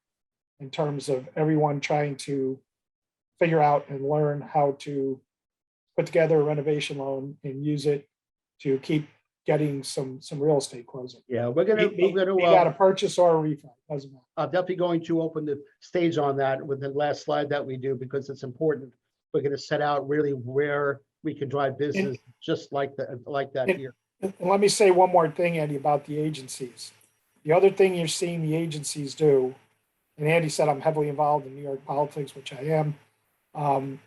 in terms of everyone trying to figure out and learn how to put together a renovation loan and use it to keep getting some real estate closing. Yeah, We got a purchase or a refi, doesn't matter. I'm definitely going to open the stage on that with the last slide that we do because it's important. We're going to set out really where we can drive business just like that here. And let me say one more thing, Andy, about the agencies. The other thing you're seeing the agencies do, and Andy said I'm heavily involved in New York politics, which I am.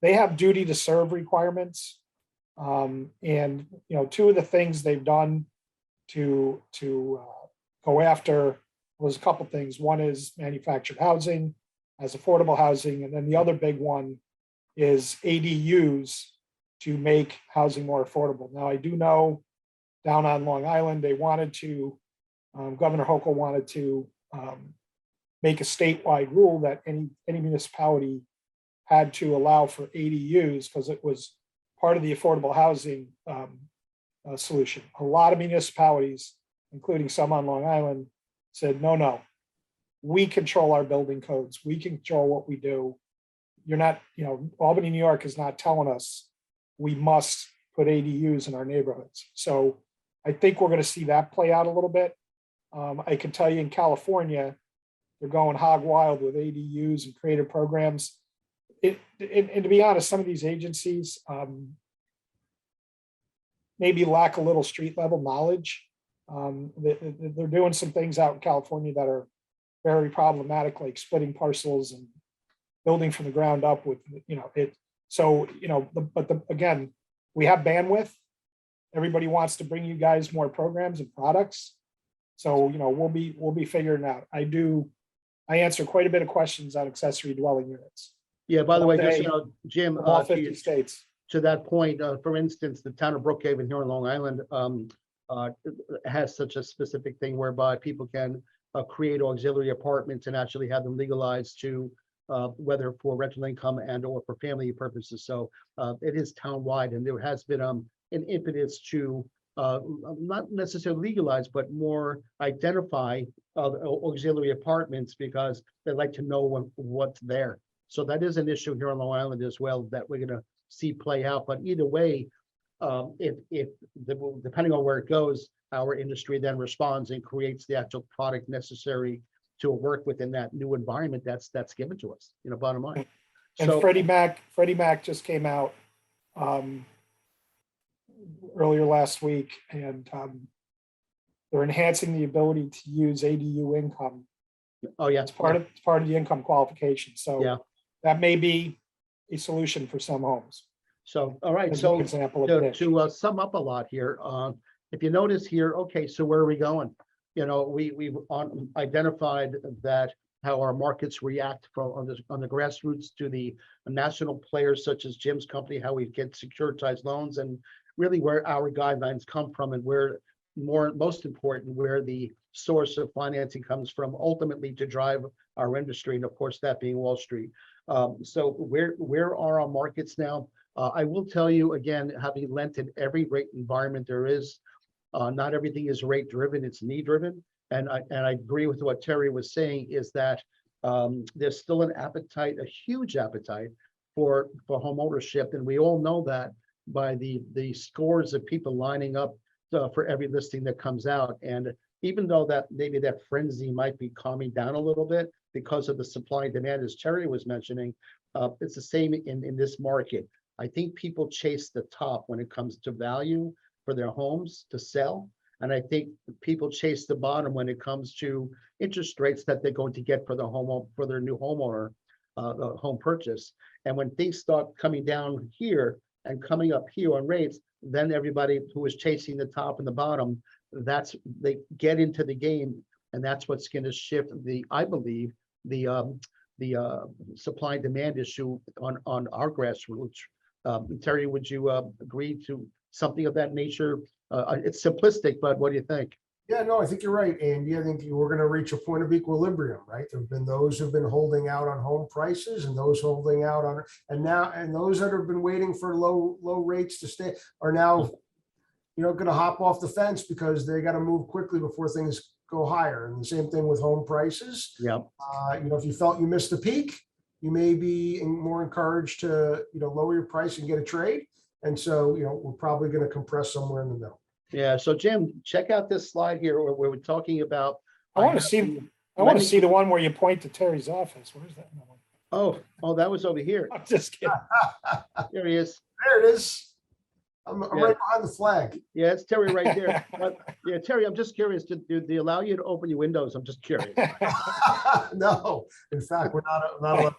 They have duty to serve requirements. And, you know, two of the things they've done to go after was a couple things. One is manufactured housing as affordable housing. And then the other big one is ADUs to make housing more affordable. Now, I do know down on Long Island, they wanted to, Governor Hochul wanted to make a statewide rule that any municipality had to allow for ADUs because it was part of the affordable housing solution. A lot of municipalities, including some on Long Island, said, no, we control our building codes. We control what we do. You're not, you know, Albany, New York is not telling us we must put ADUs in our neighborhoods. So I think we're going to see that play out a little bit. I can tell you in California, they're going hog wild with ADUs and creative programs. And to be honest, some of these agencies maybe lack a little street level knowledge. They're doing some things out in California that are very problematic, like splitting parcels and building from the ground up with, you know, it. So, you know, again, we have bandwidth. Everybody wants to bring you guys more programs and products. So, you know, we'll be figuring out. I answer quite a bit of questions on accessory dwelling units. Yeah, by the way, just, you know, Jim, All 50 states. To that point, for instance, the town of Brookhaven here on Long Island has such a specific thing whereby people can create auxiliary apartments and actually have them legalized to whether for rental income and or for family purposes. So it is town-wide, and there has been an impetus to not necessarily legalize, but more identify auxiliary apartments because they like to know what's there. So that is an issue here on Long Island as well that we're going to see play out. But either way, depending on where it goes, our industry then responds and creates the actual product necessary to work within that new environment that's given to us. You know, bottom line. And so, Freddie Mac just came out earlier last week, and they're enhancing the ability to use ADU income. Oh yeah, it's part of the income qualification. So yeah, that may be a solution for some homes. So all right, as so an example to sum up a lot here, if you notice here, okay, so where are we going? You know, we've identified that how our markets react from on the grassroots to the national players such as Jim's company, how we get securitized loans, and really where our guidelines come from, and where most important, where the source of financing comes from, ultimately to drive our industry, and of course that being Wall Street. So where are our markets now? I will tell you again, having lent in every rate environment there is, not everything is rate driven, it's need driven. And I agree with what Terry was saying, is that there's still an appetite, a huge appetite for home ownership. And we all know that by the scores of people lining up for every listing that comes out. And even though that maybe that frenzy might be calming down a little bit because of the supply and demand, as Terry was mentioning, it's the same in this market. I think people chase the top when it comes to value for their homes to sell. And I think people chase the bottom when it comes to interest rates that they're going to get for their new homeowner, home purchase. And when things start coming down here and coming up here on rates, then everybody who is chasing the top and the bottom, they get into the game, and that's what's going to shift I believe, the supply and demand issue on our grassroots. Terry, would you agree to something of that nature? It's simplistic, but what do you think? Yeah, no, I think you're right, Andy. I think we're going to reach a point of equilibrium, right? There have been those who've been holding out on home prices, and those holding out on, and those that have been waiting for low rates to stay are now, going to hop off the fence because they got to move quickly before things go higher. And the same thing with home prices. Yeah. If you felt you missed the peak, you may be more encouraged to, lower your price and get a trade. And so, we're probably going to compress somewhere in the middle. Yeah. So Jim, check out this slide here where we're talking about. I want to see the one where you point to Terry's office. Where's that one? Oh, that was over here. I'm just kidding. There he is. There it is. I'm right behind the flag. Yeah, it's Terry right there. But yeah, Terry, I'm just curious. Do they allow you to open your windows? I'm just curious. No, in fact, we're not allowed to open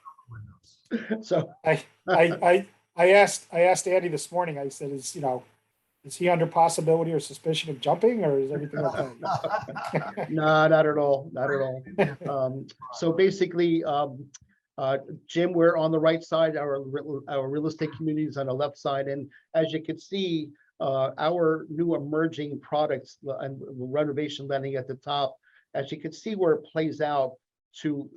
windows. So I asked Andy this morning. I said, is he under possibility or suspicion of jumping, or is everything okay? no, not at all. Not at all. So basically, Jim, we're on the right side. Our real estate community is on the left side, and as you can see, our new emerging products and renovation lending at the top. As you can see, where it plays out to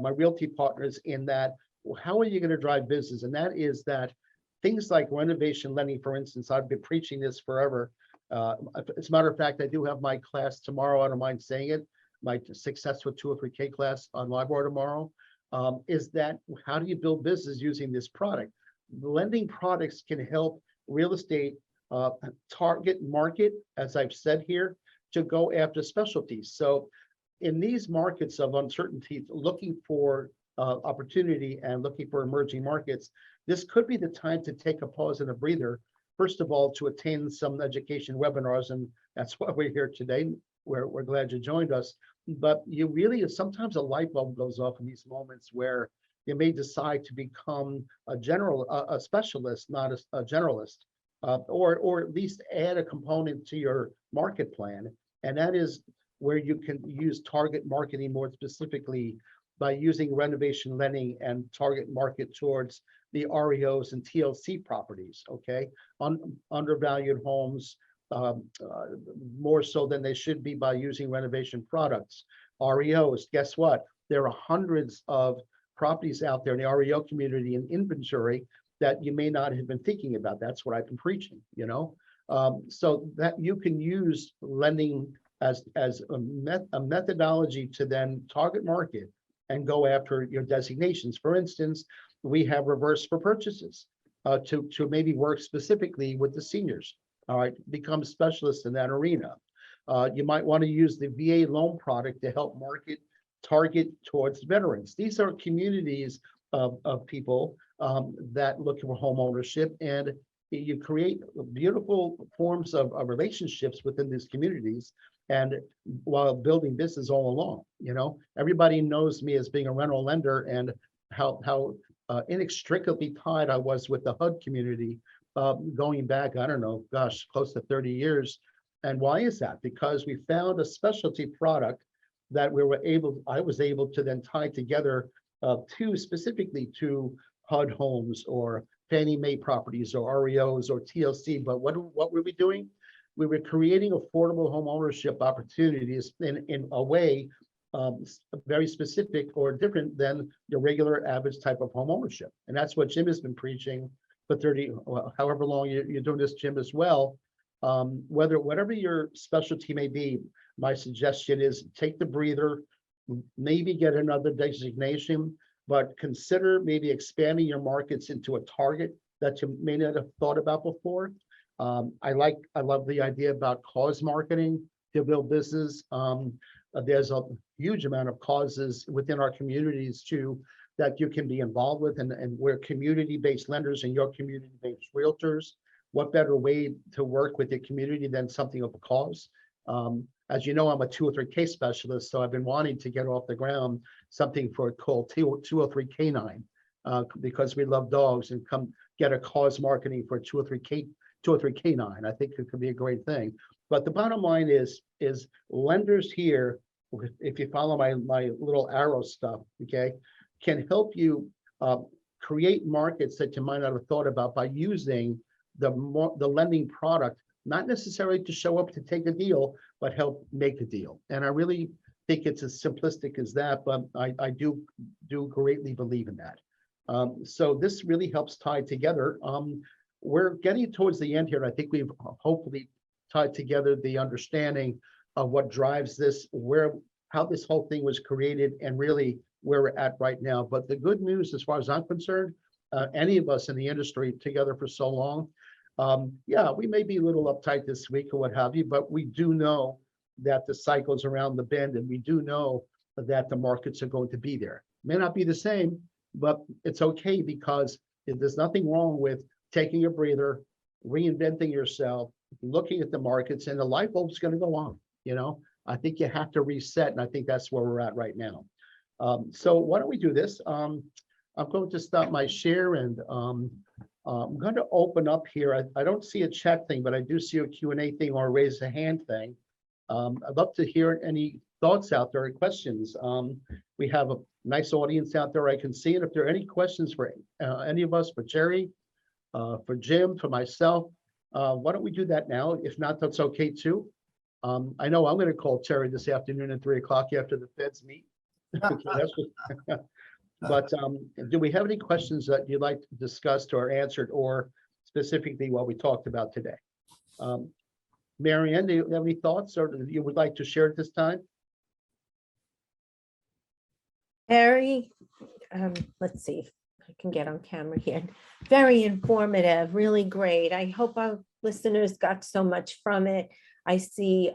my realty partners in that. How are you going to drive business? And that is that things like renovation lending, for instance, I've been preaching this forever. As a matter of fact, I do have my class tomorrow. I don't mind saying it. My Success with 203K class on LIBOR tomorrow. Is that how do you build business using this product? Lending products can help real estate target market, as I've said here, to go after specialties. So in these markets of uncertainty, looking for opportunity and looking for emerging markets, this could be the time to take a pause and a breather. First of all, to attend some education webinars, and that's why we're here today. We're glad you joined us. But you really, sometimes a light bulb goes off in these moments where you may decide to become a specialist, not a generalist, or at least add a component to your market plan. And that is where you can use target marketing more specifically by using renovation lending and target market towards the REOs and TLC properties, okay? Undervalued homes, more so than they should be, by using renovation products. REOs, guess what? There are hundreds of properties out there in the REO community and inventory that you may not have been thinking about. That's what I've been preaching, so that you can use lending as a methodology to then target market and go after your designations. For instance, we have reverse for purchases to maybe work specifically with the seniors. All right, become specialists in that arena. You might want to use the VA loan product to help target towards veterans. These are communities of people that look for home ownership, and you create beautiful forms of relationships within these communities, and while building business all along. Everybody knows me as being a rental lender, and how inextricably tied I was with the HUD community going back, I don't know, gosh, close to 30 years. And why is that? Because we found a specialty product that I was able to then tie together specifically to HUD homes or Fannie Mae properties or REOs or TLC. But what were we doing? We were creating affordable home ownership opportunities in a way very specific or different than your regular average type of home ownership. And that's what Jim has been preaching for 30, however long you're doing this, Jim, as well. Whatever your specialty may be, my suggestion is take the breather, maybe get another designation, but consider maybe expanding your markets into a target that you may not have thought about before. I love the idea about cause marketing to build business. There's a huge amount of causes within our communities too that you can be involved with, and we're community-based lenders and your community-based realtors. What better way to work with the community than something of a cause? As you know, I'm a 203K specialist, so I've been wanting to get off the ground something called 203 Canine, because we love dogs, and come get a cause marketing for 203 Canine. I think it could be a great thing. But the bottom line is lenders here, if you follow my little arrow stuff, okay, can help you create markets that you might not have thought about by using the lending product, not necessarily to show up to take a deal, but help make a deal. And I really think it's as simplistic as that, but I do greatly believe in that. So this really helps tie together. We're getting towards the end here. I think we've hopefully tied together the understanding of what drives this, how this whole thing was created, and really where we're at right now. But the good news, as far as I'm concerned, any of us in the industry together for so long, yeah, we may be a little uptight this week or what have you, but we do know that the cycle's around the bend, and we do know that the markets are going to be there. May not be the same, but it's okay, because there's nothing wrong with taking a breather, reinventing yourself, looking at the markets, and the light bulb's going to go on. You know, I think you have to reset, and I think that's where we're at right now. So why don't we do this? I'm going to stop my share, and I'm going to open up here. I don't see a chat thing, but I do see a Q&A thing or a raise a hand thing. I'd love to hear any thoughts out there or questions. We have a nice audience out there I can see, and if there are any questions for any of us, for Jerry, for Jim, for myself, why don't we do that now? If not, that's okay too. I know I'm going to call Terry this afternoon at 3 o'clock after the feds meet. But do we have any questions that you'd like discussed or answered, or specifically what we talked about today? Marianne, do you have any thoughts or you would like to share at this time? Very, let's see if I can get on camera here. Very informative, really great. I hope our listeners got so much from it. I see,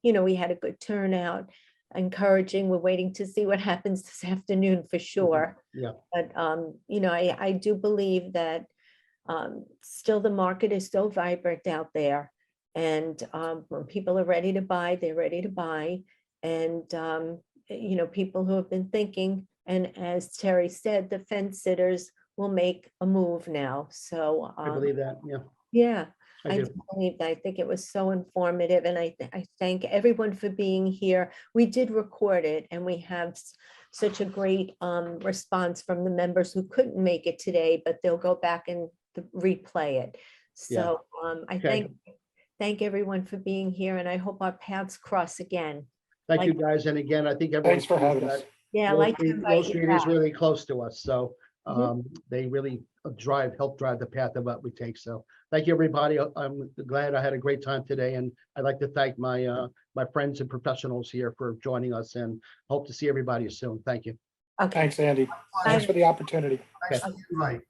we had a good turnout, encouraging. We're waiting to see what happens this afternoon for sure. Yeah. But, I do believe that still the market is so vibrant out there. And when people are ready to buy, they're ready to buy. And, people who have been thinking, and as Terry said, the fence sitters will make a move now. So I believe that. Yeah. Yeah. I do. believe that. I think it was so informative, and I thank everyone for being here. We did record it, and we have such a great response from the members who couldn't make it today, but they'll go back and replay it. So I thank everyone for being here, and I hope our paths cross again. Thank you, guys. And again, I think everyone's Thanks for having us. Yeah, I'd like to invite you Wallstreet is back. really close to us, so Mhm. they really help drive the path of what we take. So thank you, everybody. I'm glad I had a great time today, and I'd like to thank my my friends and professionals here for joining us, and hope to see everybody soon. Thank you. Okay. Thanks, Andy. Thanks for the opportunity. Thanks for the invite.